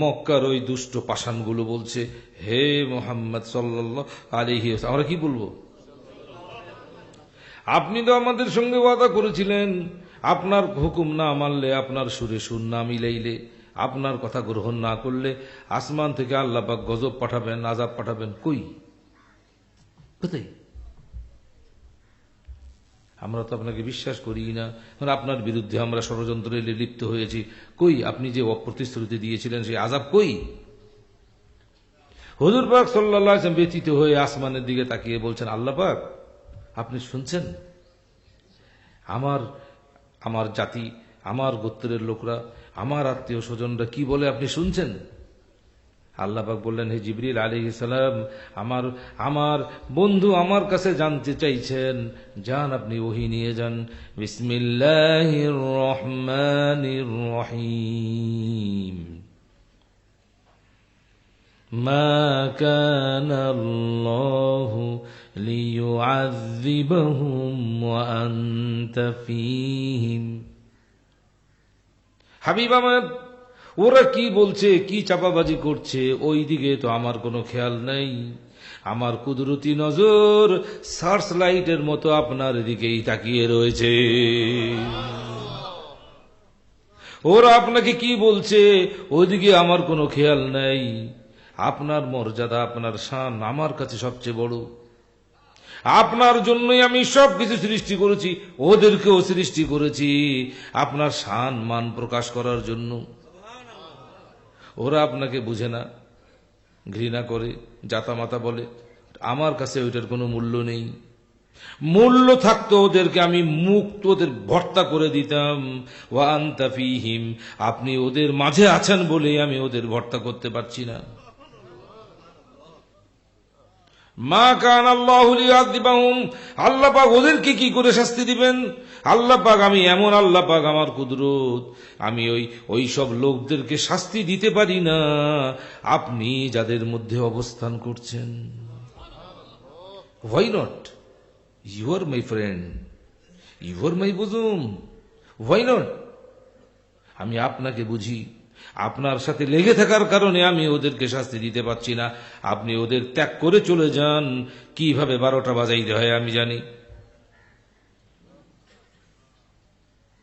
মক্কার ওই দুষ্ট পাষাণগুলো বলছে, হে মুহাম্মদ সাল্লাল্লাহু আলাইহি ওয়াসাল্লাম, আমরা কি বলবো? আপনি তো আমাদের সঙ্গে ওয়াদা করেছিলেন, আপনার হুকুম না মানলে, আপনার সুরে সুর না মিলাইলে, আপনার কথা গ্রহণ না করলে আসমান থেকে আল্লাহ পাক গজব পাঠাবেন, আযাব পাঠাবেন। কই? কোথায়? আমরা তো আপনাকে বিশ্বাস করি না, আপনার বিরুদ্ধে আমরা ষড়যন্ত্রে লিপ্ত হয়েছি। কই আপনি যে প্রতিশ্রুতি দিয়েছিলেন সেই আযাব কই? হুজুর পাক সাল্লাল্লাহু আলাইহি ওয়াসাল্লাম ব্যথিত হয়ে আসমানের দিকে তাকিয়ে বলছেন, আল্লাহ পাক আপনি শুনছেন? আমার জাতি, আমার গোত্রের লোকরা, আমার আত্মীয় স্বজনরা কি বলে আপনি শুনছেন? আল্লাহ পাক বললেন, হে জিবরিল আলাইহিস সালাম, আমার বন্ধু আমার কাছে জানতে চাইছেন, যান আপনি ওহী নিয়ে যান। বিসমিল্লাহির রহমানির রহিম। মা কানা আল্লাহু লিয়ুআযযিবাহুম ওয়া আনতা ফীহিম। হাবিব আমার, ওরা কি বলছে, কি চাপাবাজি করছে, ওই দিকে তো আমার কোনো খেয়াল নাই। আমার কুদরতি নজর সার্চ লাইটের মতো আপনার দিকেই তাকিয়ে রয়েছে। ওরা আপনাকে কি বলছে, ওইদিকে আমার কোনো খেয়াল নাই। আপনার মর্যাদা, আপনার শান আমার কাছে সবচেয়ে বড়। আপনার জন্যই আমি সবকিছু সৃষ্টি করেছি, ওদেরকেও সৃষ্টি করেছি আপনার শান মান প্রকাশ করার জন্য। ওরা আপনাকে বুঝে না, ঘৃণা করে, জাতামাতা বলে। আমার কাছে ওইটার কোনো মূল্য নেই। মূল্য থাকতো ওদেরকে আমি মুক্ত, ওদের ভর্তা করে দিতাম। ওয়া আনতা ফীহিম, আপনি ওদের মাঝে আছেন বলেই আমি ওদের ভর্তা করতে পারছি না। মা কানা আল্লাহু লিয়ুআযযিবাহুম, আল্লাহ পাক ওদেরকে কি করে শাস্তি দিবেন? আল্লাহ পাক, আমি এমন আল্লাহ পাক, আমার কুদরত, আমি ওই সব লোকদেরকে শাস্তি দিতে পারি না আপনি যাদের মধ্যে অবস্থান করছেন। Why not? You are my friend. You are my bosom. Why not? আমি আপনাকে বুঝি, আপনার সাথে লেগে থাকার কারণে আমি ওদেরকে শাস্তি দিতে পারছি না। আপনি ওদের ত্যাগ করে চলে যান, কিভাবে 12টা বাজাইতে হয় আমি জানি।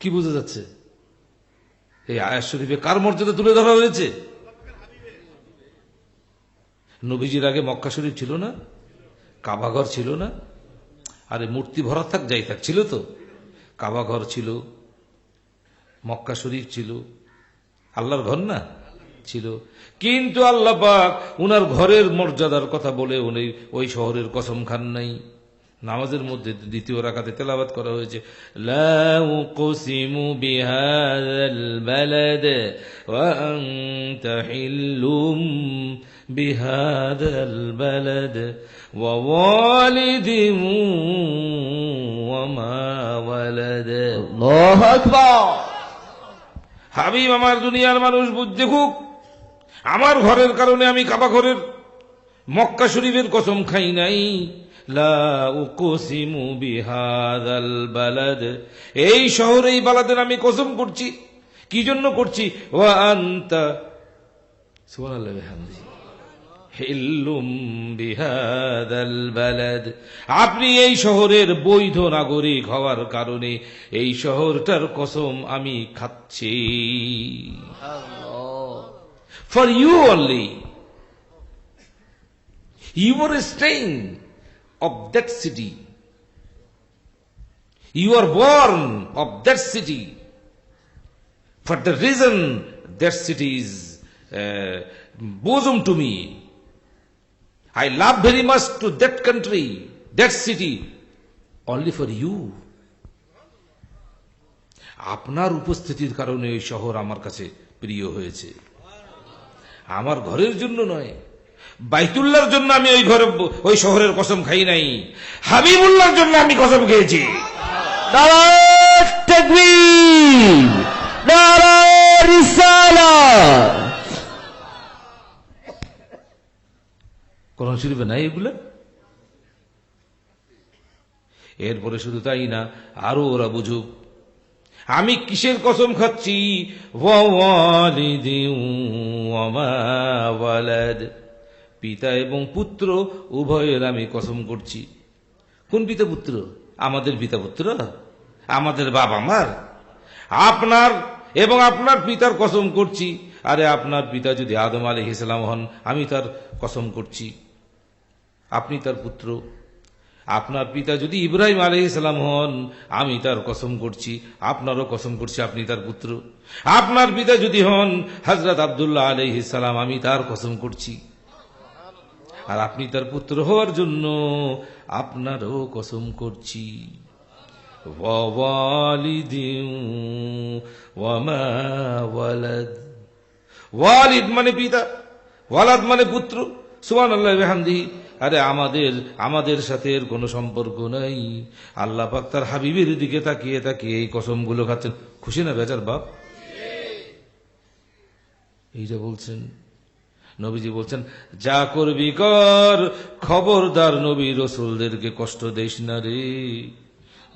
কি বোঝা যাচ্ছে? এই আয়াত শরীফে কার মর্যাদা তুলে ধরা হয়েছে? নবীজির আগে মক্কা শরীফ ছিল না, কাবাঘর ছিল না? আরে মূর্তি ভরা থাক যাই থাক, ছিল তো। কাবাঘর ছিল, মক্কা শরীফ ছিল, আল্লাহর ঘর না ছিল। কিন্তু আল্লাহ পাক উনার ঘরের মর্যাদার কথা বলে উনি ওই শহরের কসম খান নাই। নামাজের মধ্যে দ্বিতীয় রাকাতে তেলাওয়াত করা হয়েছে, লা উকসিমু বিহাযাল বালাদ ওয়া আনতা হিল্লুম বিহাযাল বালাদ ওয়া ওয়ালিদিন ওয়া মা ওয়ালাদ। আল্লাহু আকবার। হাবিব আমার দুনিয়ার মানুষ বুঝতে খুব, আমার ঘরের কারণে আমি কাবা ঘরের মক্কা শরীফের কসম খাই নাই। লা উকসিমু বিহাযাল বালাদ, এই শহর এই বালাদের আমি কসম করছি। কি জন্য করছি? ওয়া আনতা সুবহানাল্লাহি ওয়া বিহামদিহি হিল্লুম বিহাযাল বালাদ, আপনি এই শহরের বৈধ নাগরিক হওয়ার কারণে এই শহরটার কসম আমি খাচ্ছি। For you only, you are stain of that city. You are born of that city. For the reason that city is bosom to me. I love very much to that country, that city, only for you. আপনার উপস্থিতির কারণে এই শহর আমার কাছে প্রিয় হয়েছে, আমার ঘরের জন্য নয়। বাইতুল্লাহর জন্য আমি ওই শহরের কসম খাই নাই, হাবিবুল্লাহর জন্য আমি কসম খেয়েছি। নারায়ে তাকবীর, নারায়ে রিসালাত। কোরআন শরীফে নাই এগুলো? এরপরে শুধু তাই না, আরো ওরা বুঝুক আমি কিসের কসম খাচ্ছি। ওয়া ওয়ালিদিন ওয়া মা ওয়ালাদ, পিতা এবং পুত্র উভয়ের আমি কসম করছি। কোন পিতা পুত্র? আমাদের পিতা পুত্র, আমাদের বাবা মার। আপনার এবং আপনার পিতার কসম করছি। আরে আপনার পিতা যদি আদম আলাইহিস সালাম হন, আমি তার কসম করছি, আপনি তার পুত্র। আপনার পিতা যদি ইব্রাহিম আলাইহিস সালাম হন, আমি তার কসম করছি, আপনারও কসম করছি, আপনি তার পুত্র। আপনার পিতা যদি হন হযরত আব্দুল্লাহ আলাইহিস সালাম, আমি তার কসম করছি, আর আপনি তার পুত্র হওয়ার জন্য আপনারও কসম করছি। ওয়া ওয়ালিদিন ওয়া মা ওয়ালাদ, ওয়ালিদ মানে পিতা, ওয়ালাদ মানে পুত্র। সুবহানাল্লাহি ওয়া বিহামদিহি। আরে আমাদের সাথে এর কোনো সম্পর্ক নাই। আল্লাহ পাক তার হাবিবের দিকে তাকিয়ে তাকিয়ে এই কসমগুলো খাচ্ছেন। খুশি না বেচার বাপ? এইটা বলছেন নবীজি, বলছেন যা করবি কর, খবরদার নবী রসুলদেরকে কষ্ট দিস না রে।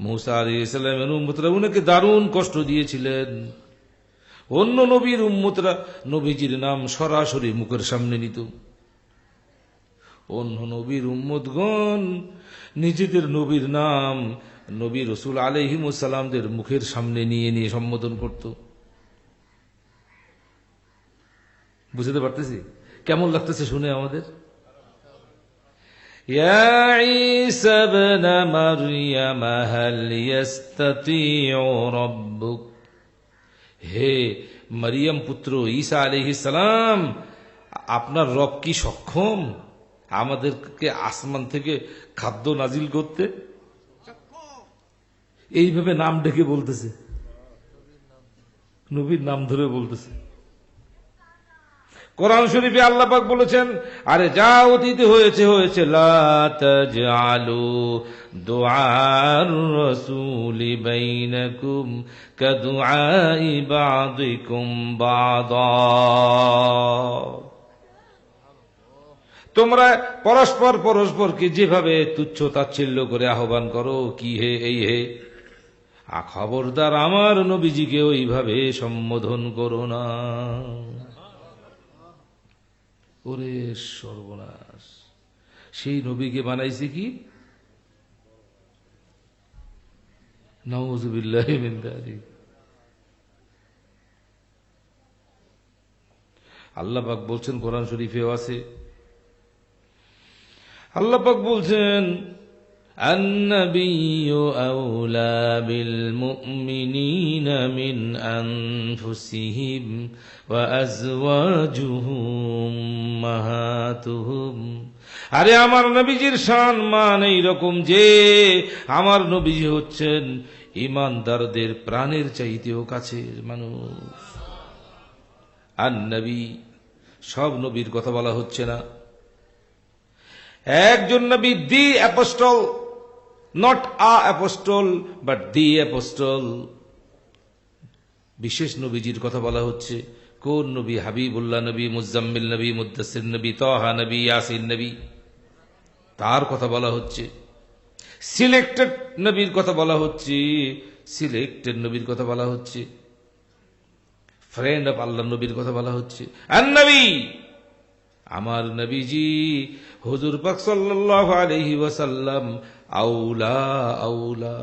মুসা আলাইহিস সালামের উম্মতরা উনাকে দারুণ কষ্ট দিয়েছিলেন। অন্য নবীর উম্মতরা নবীজির নাম সরাসরি মুখের সামনে নিত, অন্য নবীর উম্মতগণ নিজেদের নবীর নাম নবী রসুল আলাইহিমুস সালামদের মুখের সামনে নিয়ে নিয়ে সম্বোধন করত। বুঝতে পারতেছি কেমন লাগতেছে শুনে আমাদের? ইয়া ঈসা ইবনে মারইয়াম হাল ইস্তাতিউ রাব্বুক, হে মারিয়াম পুত্র ঈসা আলাইহিস সালাম, আপনার রব কি সক্ষম আমাদেরকে আসমান থেকে খাদ্য নাজিল করতে? এইভাবে নাম ডেকে বলতেছে, নবীর নাম ধরে বলতেছে। কোরআন শরীফে আল্লাহ পাক বলেছেন, আরে যা অতীতে হয়েছে হয়েছে, লা তাজআলু দুআর রাসূলি বাইনাকুম কাদুআই বাযিকুম বাযা, তোমরা পরস্পর পরস্পরকে যেভাবে তুচ্ছ তাচ্ছিল্য করে আহ্বান করো, কি হে এই হে, খবরদার আমার নবীজিকে ওইভাবে সম্বোধন করো না। ওরে সর্বনাশ, সেই নবীকে বানাইছে কি? নাউযুবিল্লাহি মিন যালিক। আল্লাহ পাক বলছেন, কোরআন শরীফেও আছে, আল্লাহ পাক বলছেন, আন-নাবিয়্যু আওলা বিল মুমিনিনা মিন আনফুসিহিম ওয়া আজওয়াজুহু উম্মাহাতুহুম। আরে আমার নবীজির শান মান এইরকম যে আমার নবীজি হচ্ছেন ঈমানদারদের প্রাণের চাইতেও কাছের মানুষ। আর নবী, সব নবীর কথা বলা হচ্ছে না, একজন নবী, the apostle, not a apostle but the apostle. বিশেষ নবীজির কথা বলা হচ্ছে। কোন নবী? হাবিবুল্লাহ নবী, মুজাম্মিল নবী, মুদ্দাসির নবী, তাহা নবী, ইয়াসিন নবী, তার কথা বলা হচ্ছে। সিলেক্টেড নবীর কথা বলা হচ্ছে, সিলেক্টেড নবীর কথা বলা হচ্ছে। ফ্রেন্ড অফ আল্লাহ নবীর কথা বলা হচ্ছে। আর নবী, আমার নবীজি হুজুর পাক সাল্লাল্লাহু আলাইহি ওয়াসাল্লাম আউলা আউলা,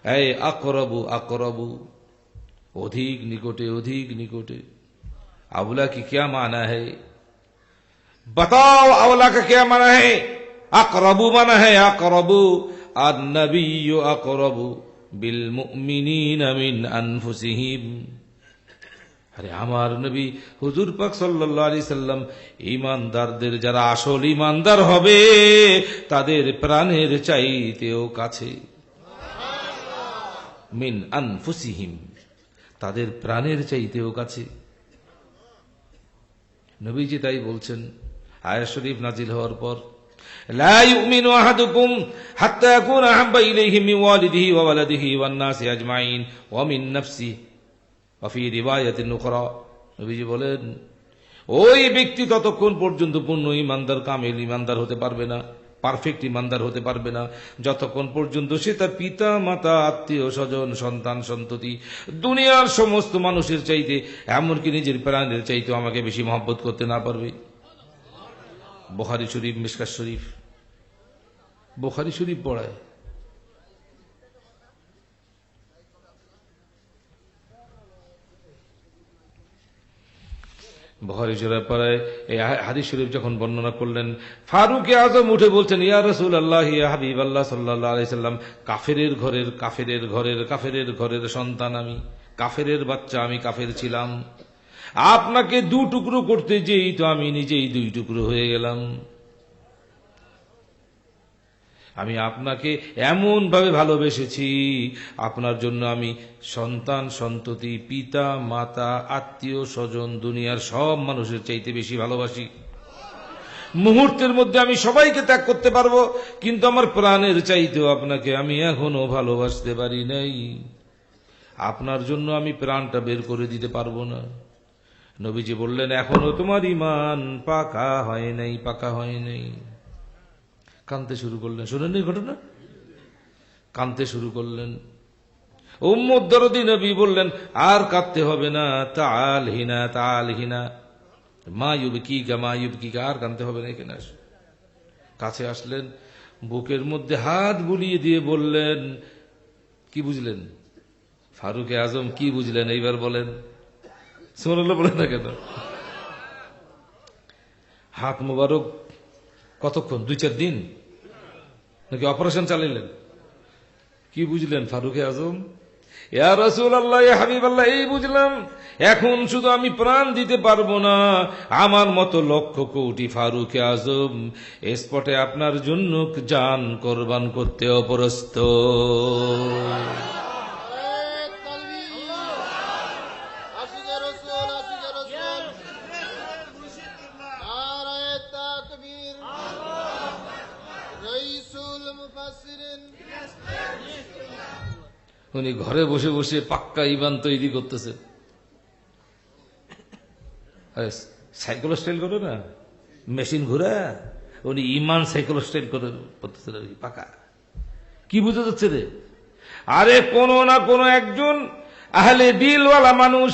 এই আকরাবু আকরাবু, অধিক নিকটে অধিক নিকটে। আউলা কি क्या माना है? बताओ আউলা का क्या माना है? আকরাবু माना है আকরাবু। আর নবিয়্যু আকরাবু বিল মুমিনিনা মিন আনফুসিহিম। আরে আমার নবী হুজুর পাক সাল্লাল্লাহু আলাইহি সাল্লাম ঈমানদারদের, যারা আসল ঈমানদার হবে তাদের প্রাণের চাইতেও কাছে। মিন আনফুসিহিম, তাদের প্রাণের চাইতেও কাছে। নবীজি তাই বলছেন আয়াত শরীফ নাজিল হওয়ার পর, লা ইউমিনু আহাদুকুম হাত্তা ইয়াকুনা আহাব্বা ইলাইহি মিন ওয়ালিদিহি ওয়া ওয়ালাদিহি ওয়ান নাসি আজমাইন ওয়া মিন নাফসিহি ওয়া ফি রিওয়ায়াতিন উখরা। নবীজি বলেন, ওই ব্যক্তি ততক্ষণ পর্যন্ত পূর্ণ ঈমানদার, কামেল ঈমানদার হতে পারবে না, পারফেক্ট ঈমানদার হতে পারবে না, যতক্ষণ পর্যন্ত সে তার পিতা মাতা, আত্মীয় স্বজন, সন্তান সন্ততি, দুনিয়ার সমস্ত মানুষের চাইতে, এমনকি নিজের প্রাণের চাইতে আমাকে বেশি মহব্বত করতে না পারবে। বুখারী শরীফ, মিশকাত শরীফ, বুখারী শরীফ পড়ায়। বুখারী শরীফ পড়ায় এই হাদিস শরীফ যখন বর্ণনা করলেন, ফারুক আজম উঠে বলছেন, ইয়া রাসূলুল্লাহ, ইয়া হাবিবাল্লাহ সাল্লাল্লাহু আলাইহি সাল্লাম, কাফেরের ঘরের সন্তান আমি, কাফেরের বাচ্চা আমি, কাফের ছিলাম। আপনাকে দু টুকরো করতে যেই তো আমি নিজেই দুই টুকরো হয়ে গেলাম। আমি আপনাকে এমন ভাবে ভালোবেসেছি, আপনার জন্য আমি সন্তান সন্ততি, পিতা মাতা, আত্মীয় স্বজন, দুনিয়ার সব মানুষের চাইতে বেশি ভালোবাসি। মুহূর্তের মধ্যে আমি সবাইকে ত্যাগ করতে পারবো, কিন্তু আমার প্রাণের চাইতেও আপনাকে আমি এখনো ভালোবাসতে পারি নাই। আপনার জন্য আমি প্রাণটা বের করে দিতে পারবো না। নবীজি বললেন, এখনো তোমার ঈমান পাকা হয় নাই, পাকা হয় নাই। কাঁদতে শুরু করলেন। শোনেন এই ঘটনা? কাঁদতে শুরু করলেন। উম্মত দরদি নবী বললেন, আর কাঁদতে হবে না, তাল হিনা তাল হিনা, মা ইউবকিকা মা ইউবকিকা, আর কাঁদতে হবে না, এখানে আসো। কাছে আসলেন, বুকের মধ্যে হাত বুলিয়ে দিয়ে বললেন, কি বুঝলেন? ফারুক আজম, কি বুঝলেন এইবার বলেন? সুবহানাল্লাহ বলেন না কেন? হাত মোবারক কতক্ষণ? 2-4 দিন নাকি অপারেশন চালাইলেন? কি বুঝলেন ফারুক আজম? ইয়া রাসূলুল্লাহ, ইয়া হাবিবাল্লাহ, এই বুঝলাম, এখন শুধু আমি প্রাণ দিতে পারবো না, আমার মতো লক্ষ কোটি ফারুক আজম স্পটে আপনার জন্য জান কোরবান করতে অপ্রস্তুত। উনি ঘরে বসে বসে পাক্কা ঈমান তৈরি করতেছেন। সাইকেল স্টাইল করে না, মেশিন ঘুরে উনি ইমান সাইকেল করে করতেছেন আর কি, পাকা। কি বুঝে যাচ্ছে রে? আরে কোন না কোন একজন আহলে দিলওয়ালা মানুষ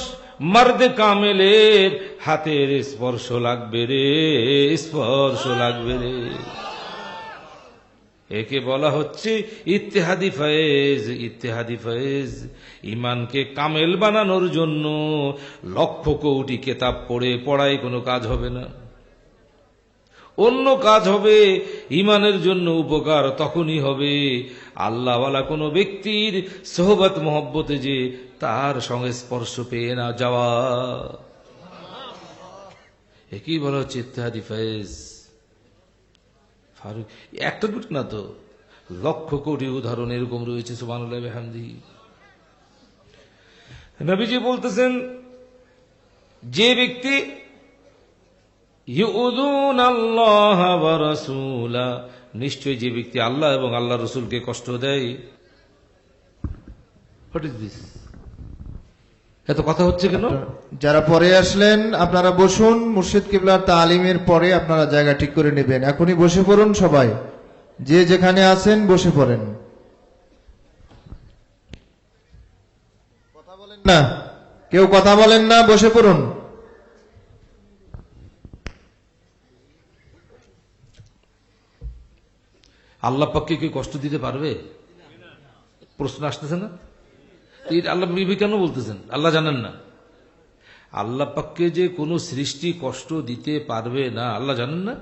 মর্দে কামেলের হাতের স্পর্শ লাগবে রে, স্পর্শ লাগবে রে। একে বলা হচ্ছে ইত্তেহাদি ফয়েজ। ইত্তেহাদি ফয়েজ ইমানকে কামেল বানানোর জন্য লক্ষ কোটি কেতাব পড়ায় কোনো কাজ হবে না। অন্য কাজ হবে, ইমানের জন্য উপকার তখনই হবে আল্লাহওয়ালা কোনো ব্যক্তির সোহবত মহব্বতে যে তার সঙ্গে স্পর্শ পেয়ে না যাওয়া। একই বলা হচ্ছে ইত্তেহাদি ফয়েজ। ফারুক একটা দুটো না তো, লক্ষ কোটি উদাহরণ এরকম রয়েছে। সুবহানাল্লাহি ওয়া বিহামদিহি। নবীজি বলতেছেন, যে ব্যক্তি ইউযুনাল্লাহ ওয়া রাসূলা, নিশ্চয়ই যে ব্যক্তি আল্লাহ এবং আল্লাহ রসুলকে কষ্ট দেয়। What is this? এত কথা হচ্ছে কেন? যারা পরে আসলেন আপনারা বসুন, মুর্শিদ কিবলার তালিমের পরে আপনারা জায়গা ঠিক করে নেবেন। এখনই বসে পড়ুন সবাই, যে যেখানে আছেন বসে পড়েন। কথা বলেন না, কেউ কথা বলেন না, বসে পড়ুন। আল্লাহ পাককে কি কষ্ট দিতে পারবে? প্রশ্ন আসতেছে না? আল্লাহ বিবি কেন বলতেছেন? আল্লাহ জানেন না? আল্লাহ পাককে যে কোনো সৃষ্টি কষ্ট দিতে পারবে না আল্লাহ জানেন না?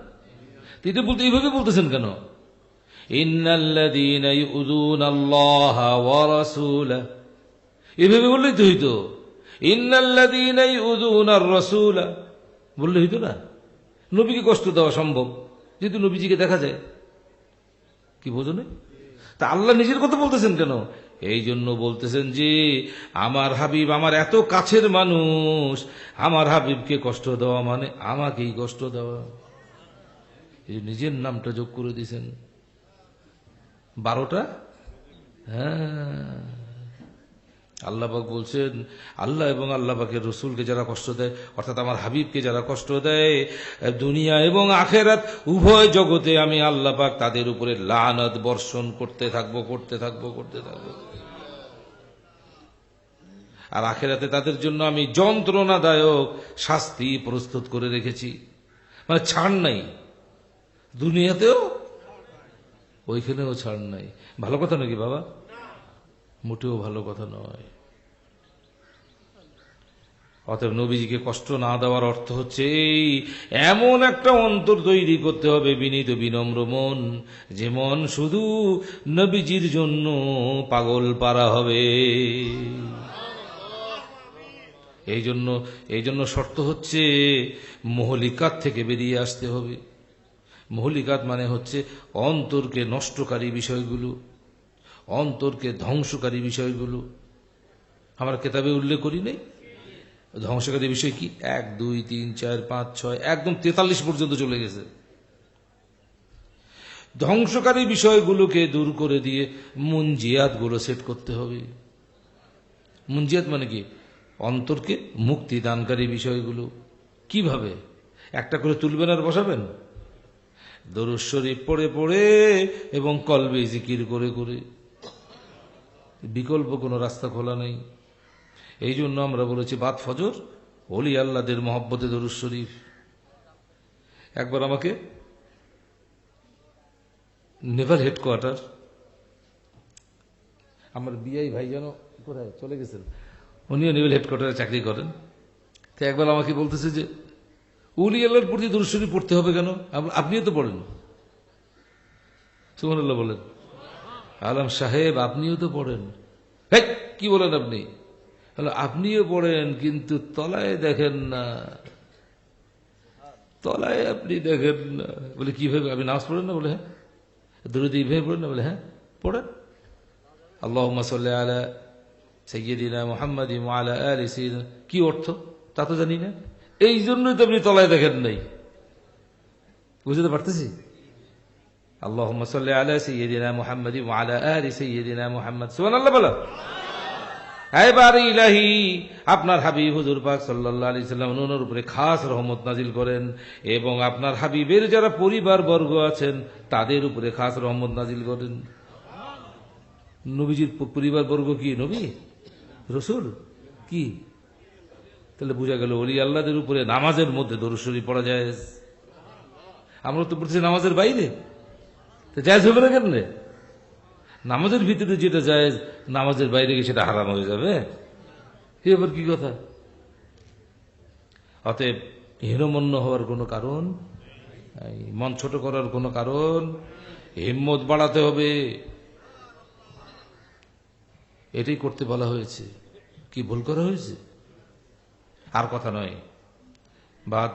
তিনি বলতে এইভাবে বলতেছেন কেন? ইন্নাল্লাযীনা ইউযুনাল্লাহা ওয়া রাসূলাহু, এইভাবে বললেই তো হইতো। ইন্নাল্লাযীনা ইউযুনার রাসূলা বললে হইতো না? নবীকে কষ্ট দেওয়া সম্ভব, যেহেতু নবীজিকে দেখা যায়। কি বোঝো না? তা আল্লাহ নিজের কথা বলতেছেন কেন? এই জন্য বলতেছেন যে আমার হাবিব আমার এত কাছের মানুষ, আমার হাবিবকে কষ্ট দেওয়া মানে আমাকেই কষ্ট দেওয়া। এই নিজের নামটা যোগ করে দিয়েছেন 12টা। হ্যাঁ, আল্লাহ পাক বলছেন আল্লাহ এবং আল্লাহ পাকের রসুলকে যারা কষ্ট দেয়, অর্থাৎ আমার হাবিবকে যারা কষ্ট দেয়, দুনিয়া এবং আখেরাত উভয় জগতে আমি আল্লাহ পাক তাদের উপরে লানত বর্ষণ করতে থাকবো, করতে থাকবো, করতে থাকবো। আর আখেরাতে তাদের জন্য আমি যন্ত্রণাদায়ক শাস্তি প্রস্তুত করে রেখেছি, মানে ছাড় নাই। দুনিয়াতেও ওইখানেও ছাড় নাই। ভালো কথা নাকি বাবা? মোটেও ভালো কথা নয়। অতএব নবীজিকে কষ্ট না দেওয়ার অর্থ হচ্ছে এই, এমন একটা অন্তর তৈরি করতে হবে, বিনীত বিনম্র মন, যে মন শুধু নবীজির জন্য পাগল পারা হবে। এই জন্য শর্ত হচ্ছে মহলিকাত থেকে বেরিয়ে আসতে হবে। মহলিকাত মানে হচ্ছে অন্তরকে নষ্টকারী বিষয়গুলো, অন্তরকে ধ্বংসকারী বিষয়গুলো। আমার কেতাবে উল্লেখ করি নাই ধ্বংসকারী বিষয় কি? 1, 2, 3, 4, 5, 6 একদম 43 পর্যন্ত চলে গেছে। ধ্বংসকারী বিষয়গুলোকে দূর করে দিয়ে মুনজিয়াত গুলো সেট করতে হবে। মুনজিয়াত মানে কি? অন্তরকে মুক্তি দানকারী বিষয়গুলো। কিভাবে? একটা করে তুলবেন আর বসাবেন? দরুদ শরীফ পড়ে পড়ে এবং কলবে জিকির করে করে। বিকল্প কোনো রাস্তা খোলা নেই। এই জন্য আমরা বলেছি বাদ ফজর ওলি আল্লাহদের মহব্বতে দরুদ শরীফ। একবার আমাকে নেভাল হেডকোয়ার্টার, আমার বিআই ভাই যেন কোথায় চলে গেছেন, উনিও নেভাল হেডকোয়ার্টারে চাকরি করেন। তো একবার আমাকে বলতেছে যে ওলি আল্লাহর প্রতি দরুদ শরীফ পড়তে হবে কেন? আপনিও তো পড়েন। সুবহানাল্লাহ বলেন। আলম সাহেব আপনিও তো পড়েন। কি বলেন আপনি? আপনিও পড়েন কিন্তু তলায় দেখেন না, তলায় আপনি দেখেন না। বলে কিভাবে? আপনি নামাজ পড়েন না? বলে হ্যাঁ। দরুদ এইভাবে পড়েন না? বলে হ্যাঁ পড়েন। আল্লাহুম্মা সাল্লি আলা সাইয়্যিদিনা মুহাম্মাদিন ওয়া আলা আলি সাইয়্যিদিনা। কি অর্থ তা তো জানি না। এই জন্যই তো আপনি তলায় দেখেন নাই। বুঝতে পারতেছি? আল্লাহুম্মা সাল্লি আলা সাইয়্যিদিনা মুহাম্মাদিন ওয়া আলা আলি সাইয়্যিদিনা মুহাম্মাদ। সুবহানাল্লাহ বলো। এবার ইলাহি আপনার হাবিব হুজুর পাক সাল্লাল্লাহু আলাইহি সাল্লাম ওনার উপরে খাস রহমত নাজিল করেন এবং আপনার হাবিবের যারা পরিবার বর্গ আছেন তাদের উপরে খাস রহমত নাজিল করেন। নবীজির পরিবার বর্গ কি নবী রসুল কি? তাহলে বোঝা গেল ওলি আল্লাহদের উপরে নামাজের মধ্যে দরুদ শরীফ পড়া যায়। আমরা তো পড়তেছি নামাজের বাইরে, তো জায়েজ হবে না কেমনে? নামাজের ভিতরে যেটা জায়েজ নামাজের বাইরে গিয়ে সেটা হারাম হয়ে যাবে, এ আবার কি কথা? অতএব হীনমন্য হওয়ার কোনো কারণ, মন ছোট করার কোনো কারণ, হিম্মত বাড়াতে হবে, এটাই করতে বলা হয়েছে। কি ভুল করা হয়েছে? আর কথা নয়। বাদ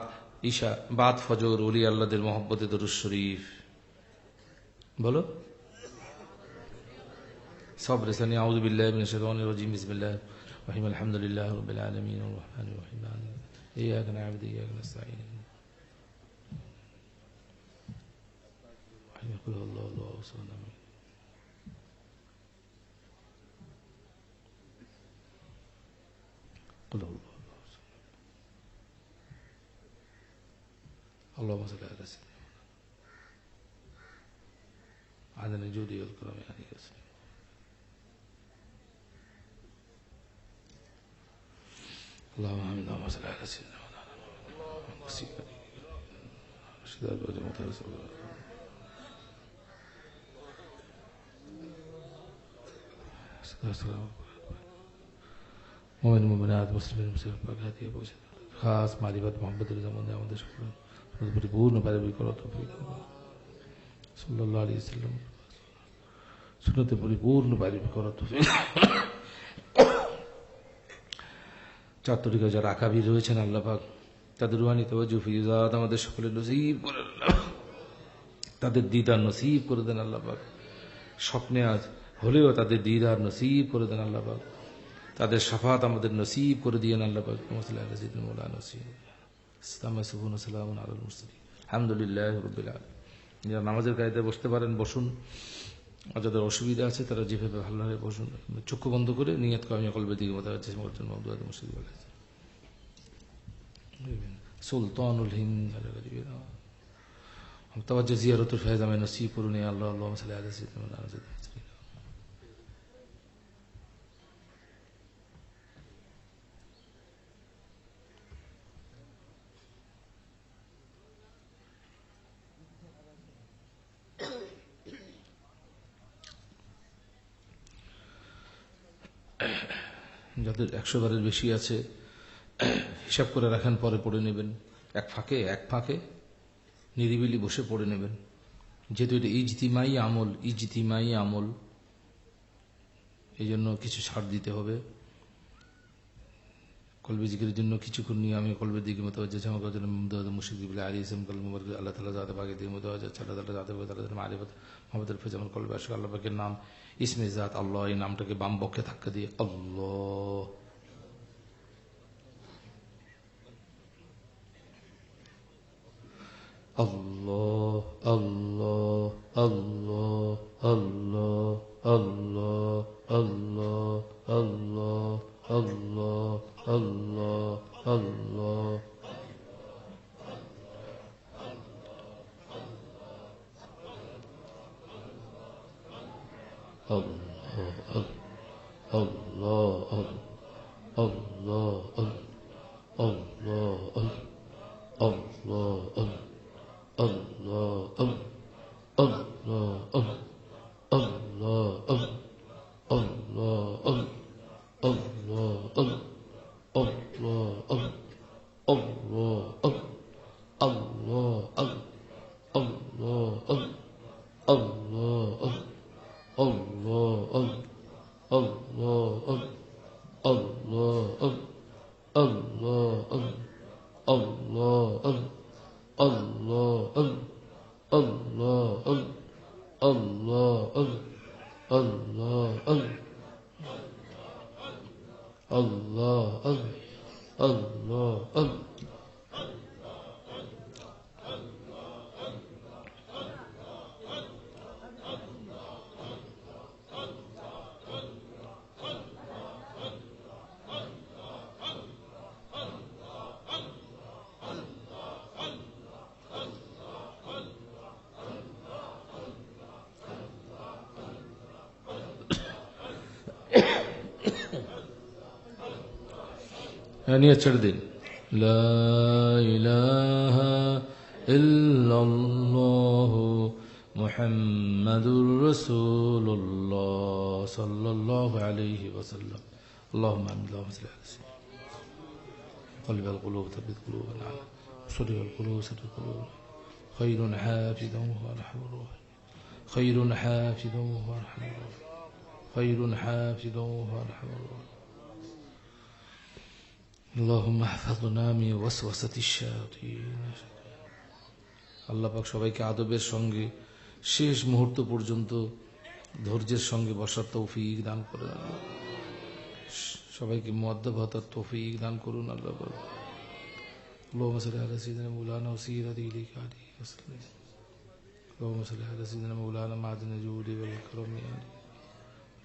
ঈশা, বাদ ফজর, ওলি আল্লাহদের মহব্বতে দরুদ শরীফ বলো। সব রেসানি আউযু বিল্লাহি মিনাশ শাইতানির রাজিম বিসমিল্লাহির রহমানির রহিম আলহামদুলিল্লাহি রাব্বিল আলামিন আর রহমানির রহিম ইয়্যাকা না'বুদু ওয়া ইয়্যাকা নাস্তাঈন কুল হুয়াল্লাহু আহাদ কুল হুয়াল্লাহু اللهم صل على سيدنا عدد الجود والكرم عليك وسلم. اللهم امين. اللهم صل على سيدنا মোমেন মোমেনাত মুসলিমের মুসলিম পাকাতি পৌঁছে খাস মারিফাত মোহাম্মদের জামানে আমাদের সকল পরিপূর্ণ পারিবারিক করা তৌফিক সাল্লাল্লাহু আলাইহি ওয়াসাল্লাম সুন্নতে পরিপূর্ণ পারিবারিক করা তৌফিক। চার তরিকা যারা আকাবির রয়েছেন আল্লাহ পাক তাদের রুহানি তাওয়াজ্জুহ ফিজাত আমাদের সকলের নসিব করে আল্লাহ, তাদের দিদার নসিব করে দেন আল্লাহ পাক, স্বপ্নে আজ হলেও তাদের দিদার নসিব করে দেন আল্লাহ পাক, তাদের শাফাত আমাদের নসিব করে দিয়েন আল্লাহ পাক। আলহামদুলিল্লাহ রাব্বিল আলামিন। যারা নামাজের কায়দায় বসতে পারেন বসুন, আর যাদের অসুবিধা আছে তারা যেভাবে ভালো লাগে বসুন। চক্ষু বন্ধ করে নিয়ত করে আমি কলবের দিকে মতো চেষ্টা করছেন সুলতানুল হিন্দ তাওয়াজ্জুহ জিয়ারতুল ফায়জ আমায় নসিব করুন ইয়া আল্লাহ। আল্লাহুম্মা সাল্লি আলা সাইয়্যিদিনা মুহাম্মাদ। যাদের 100 বারের বেশি আছে হিসাব করে রাখেন, পরে পড়ে নেবেন। এক ফাঁকে নিরিবিলি বসে পড়ে নেবেন, যেহেতু এটা ইজতিমাই আমল, এই জন্য কিছু ছাড় দিতে হবে। কলবে জিকিরের জন্য কিছুক্ষণ নিয়ে আমি কলবের দিকে মুতাওয়াজ্জিহ মুশরিক বিল্লাহ আলী ইসলাম কলম মুবারক আল্লাহ তাআলা যাতে পাকের দিকে মুতাওয়াজ্জিহ আল্লাহ তাআলা যাতে তাদের মারিফত মুহাম্মদের ফেজ আমার কলবে আসে। আল্লাহ পাকের নাম ইসমে জাত আল্লাহ, এই নামটাকে বাম পক্ষে ধাক্কা দিয়ে আল্লাহ, আল্লাহ আল্লাহ আল্লাহ আল্লাহ আল্লাহ আল্লাহ আল্লাহ আল্লাহ আল্লাহ আল্লাহ নিয়ে ছেড়ে দিন। লা ইলাহা ইল্লাল্লাহু মুহাম্মাদুর রাসূলুল্লাহ সাল্লাল্লাহু আলাইহি ওয়াসাল্লাম। আল্লাহুম্মা আমিন। আল্লাহুম্মা সাল্লি আলা সাইয়্যিদিনা قلب القلوب ثبت قلوبنا صدق القلوب ثبت قلوبنا خير حافظا وارحم الراحمين خير حافظا وارحم الراحمين خير حافظا وارحم الراحمين اللهم احفظنا من وسوسة الشياطين। আল্লাহ পাক সবাইকে আদবের সঙ্গে শেষ মুহূর্ত পর্যন্ত ধৈর্যের সঙ্গে বসার তৌফিক দান করেন। আল্লাহ সবাইকে মুআদ্দাব হওয়ার তৌফিক দান করুন। আল্লাহ পাক اللهم صل على سيدنا مولانا وسيرته لكاله وسلم اللهم صل على سيدنا مولانا معدن الجود والكرم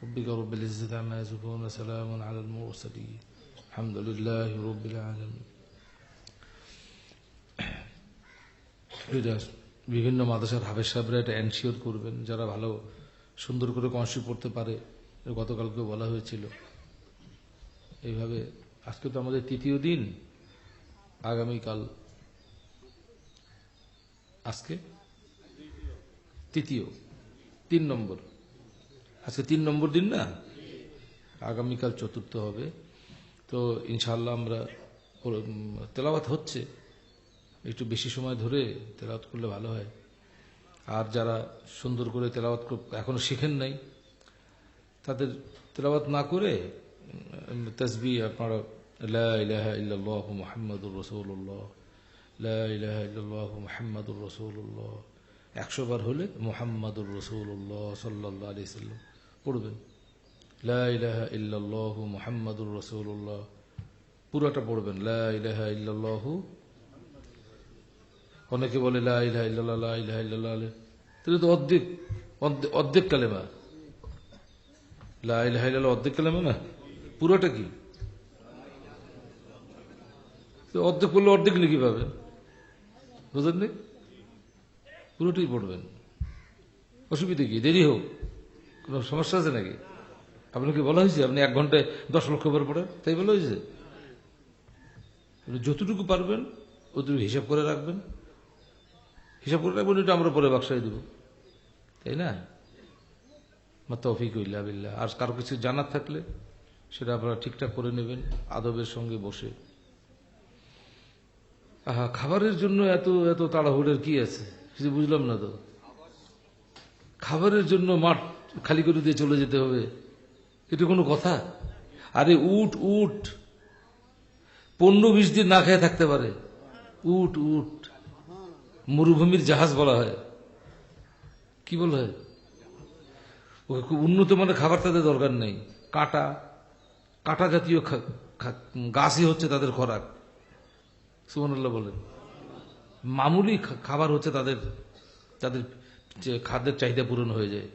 ربك رب العزة عما يصفون وسلام على المرسلين الحمد لله رب العالمين। বিভিন্ন মাদ্রাসার হাফেজ সাহেবরা এটা এনশিওর করবেন, যারা ভালো সুন্দর করে কনসি পড়তে পারে। গতকালকে বলা হয়েছিল এইভাবে। আজকে তো আমাদের তৃতীয় দিন, আগামীকাল আজকে তৃতীয় 3 নম্বর, আজকে 3 নম্বর দিন না, আগামীকাল চতুর্থ হবে। তো ইনশাআল্লাহ আমরা তেলাওয়াত হচ্ছে, একটু বেশি সময় ধরে তেলাওয়াত করলে ভালো হয়। আর যারা সুন্দর করে তেলাওয়াত এখনো শিখেন নাই, তাদের তেলাওয়াত না করে তাসবিহ আপনারা লা ইলাহা ইল্লাল্লাহু মুহাম্মাদুর রাসূলুল্লাহ লা ইলাহা ইল্লাল্লাহু মুহাম্মাদুর রাসূলুল্লাহ 100 বার হলে মুহাম্মাদুর রাসূলুল্লাহ সাল্লাল্লাহু আলাইহি সাল্লাম পড়বেন। লা ইলাহা ইল্লাল্লাহু মুহাম্মাদুর রাসূলুল্লাহ পুরোটা পড়বেন। লা ইলাহা ইল্লাল্লাহু, অনেকে বলে লা ইলাহা ইল্লাল্লাহ লা ইলাহা ইল্লাল্লাহ, তাহলে তো অর্ধেক কালেমা। লা ইলাহা ইল্লাল্লাহ অর্ধেক কালেমা না, পুরোটা কি? অর্ধেক পড়লে অর্ধেক লিখি পাবেন, বুঝলেন? পুরোটাই পড়বেন। অসুবিধা কি? দেরি হোক, কোন সমস্যা আছে নাকি? আপনাকে বলা হয়েছে আপনি 1 ঘন্টায় 10 লক্ষ বার পড়েন, তাই বলা হয়েছে? যতটুকু পারবেন অতটুকু হিসাব করে রাখবেন, হিসাব করে রাখবেন, এটা আমরা পরে বাক্সায় দেব, তাই না? তৌফিক ইল্লা বিল্লাহ। আর কারো কিছু জানার থাকলে সেটা আপনারা ঠিকঠাক করে নেবেন আদবের সঙ্গে বসে। খাবারের জন্য এত এত তাড়াহুড়োর কি আছে কিছু বুঝলাম না তো। খাবারের জন্য মাঠ খালি করে দিয়ে চলে যেতে হবে, এটা কোনো কথা? আরে উট 15-20 দিন না খেয়ে থাকতে পারে। উট মরুভূমির জাহাজ বলা হয়, কি বলা হয়? ওকে খুব উন্নত মানের খাবার তাদের দরকার নেই। কাঁটা জাতীয় গাছই হচ্ছে তাদের খোরাক। সুবহানাল্লাহ বলেন। মামুলি খাবার হচ্ছে তাদের খাদ্যের চাহিদা পূরণ হয়ে যায়।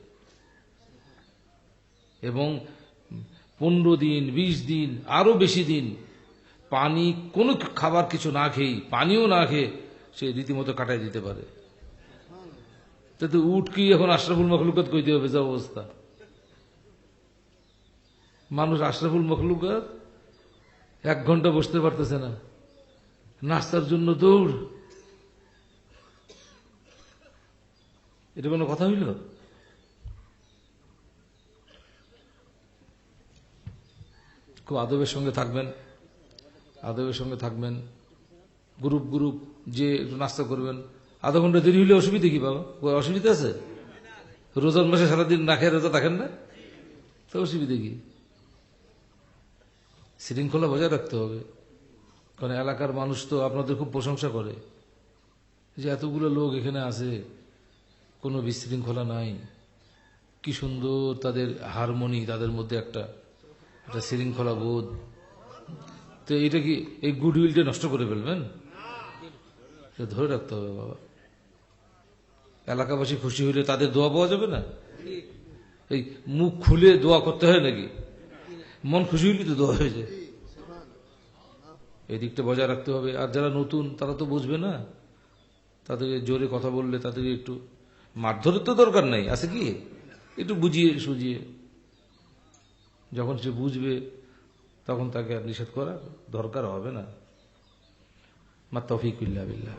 এবং 15 দিন 20 দিন আরো বেশি দিন পানি, কোনো খাবার কিছু না খেয়ে, পানিও না খেয়ে সে রীতিমতো কাটাই দিতে পারে। তাতে উট কি এখন আশরাফুল মখলুকাত কইতে হবে? যা অবস্থা, মানুষ আশরাফুল মখলুকাত 1 ঘন্টা বসতে পারতেছে না, নাস্তার জন্য দৌড়। এটা কোনো কথা হইল? খুব আদবের সঙ্গে থাকবেন, গ্রুপ যে একটু নাস্তা করবেন। আধা ঘন্টা দেরি হলে অসুবিধা কি বাবা? অসুবিধা আছে? রোজার মাসে সারাদিন না খেয়ে রোজা থাকেন না, তো অসুবিধা কি? শৃঙ্খলা বজায় রাখতে হবে। কারণ এলাকার মানুষ তো আপনাদের খুব প্রশংসা করে যে এতগুলো লোক এখানে আছে, কোনো বিশৃঙ্খলা নাই, কি সুন্দর তাদের হারমোনি, তাদের মধ্যে একটা শৃঙ্খলা বোধ। তো এটা কি এই গুডউইলটা নষ্ট করে ফেলবেন? ধরে রাখতে হবে বাবা। এলাকাবাসী খুশি হইলে তাদের দোয়া পাওয়া যাবে না? এই মুখ খুলে দোয়া করতে হয় নাকি? মন খুশি হইলে তো দোয়া হয়ে যায়। এই দিকটা বজায় রাখতে হবে। আর যারা নতুন তারা তো বুঝবে না, তাদেরকে জোরে কথা বললে তাদেরকে একটু মারধরের তো দরকার নাই, আছে কি? একটু বুঝিয়ে সুজিয়ে, যখন সে বুঝবে তখন তাকে আর নিষেধ করার দরকার হবে না। মা তৌফিক বিল্লাহ বিল্লাহ।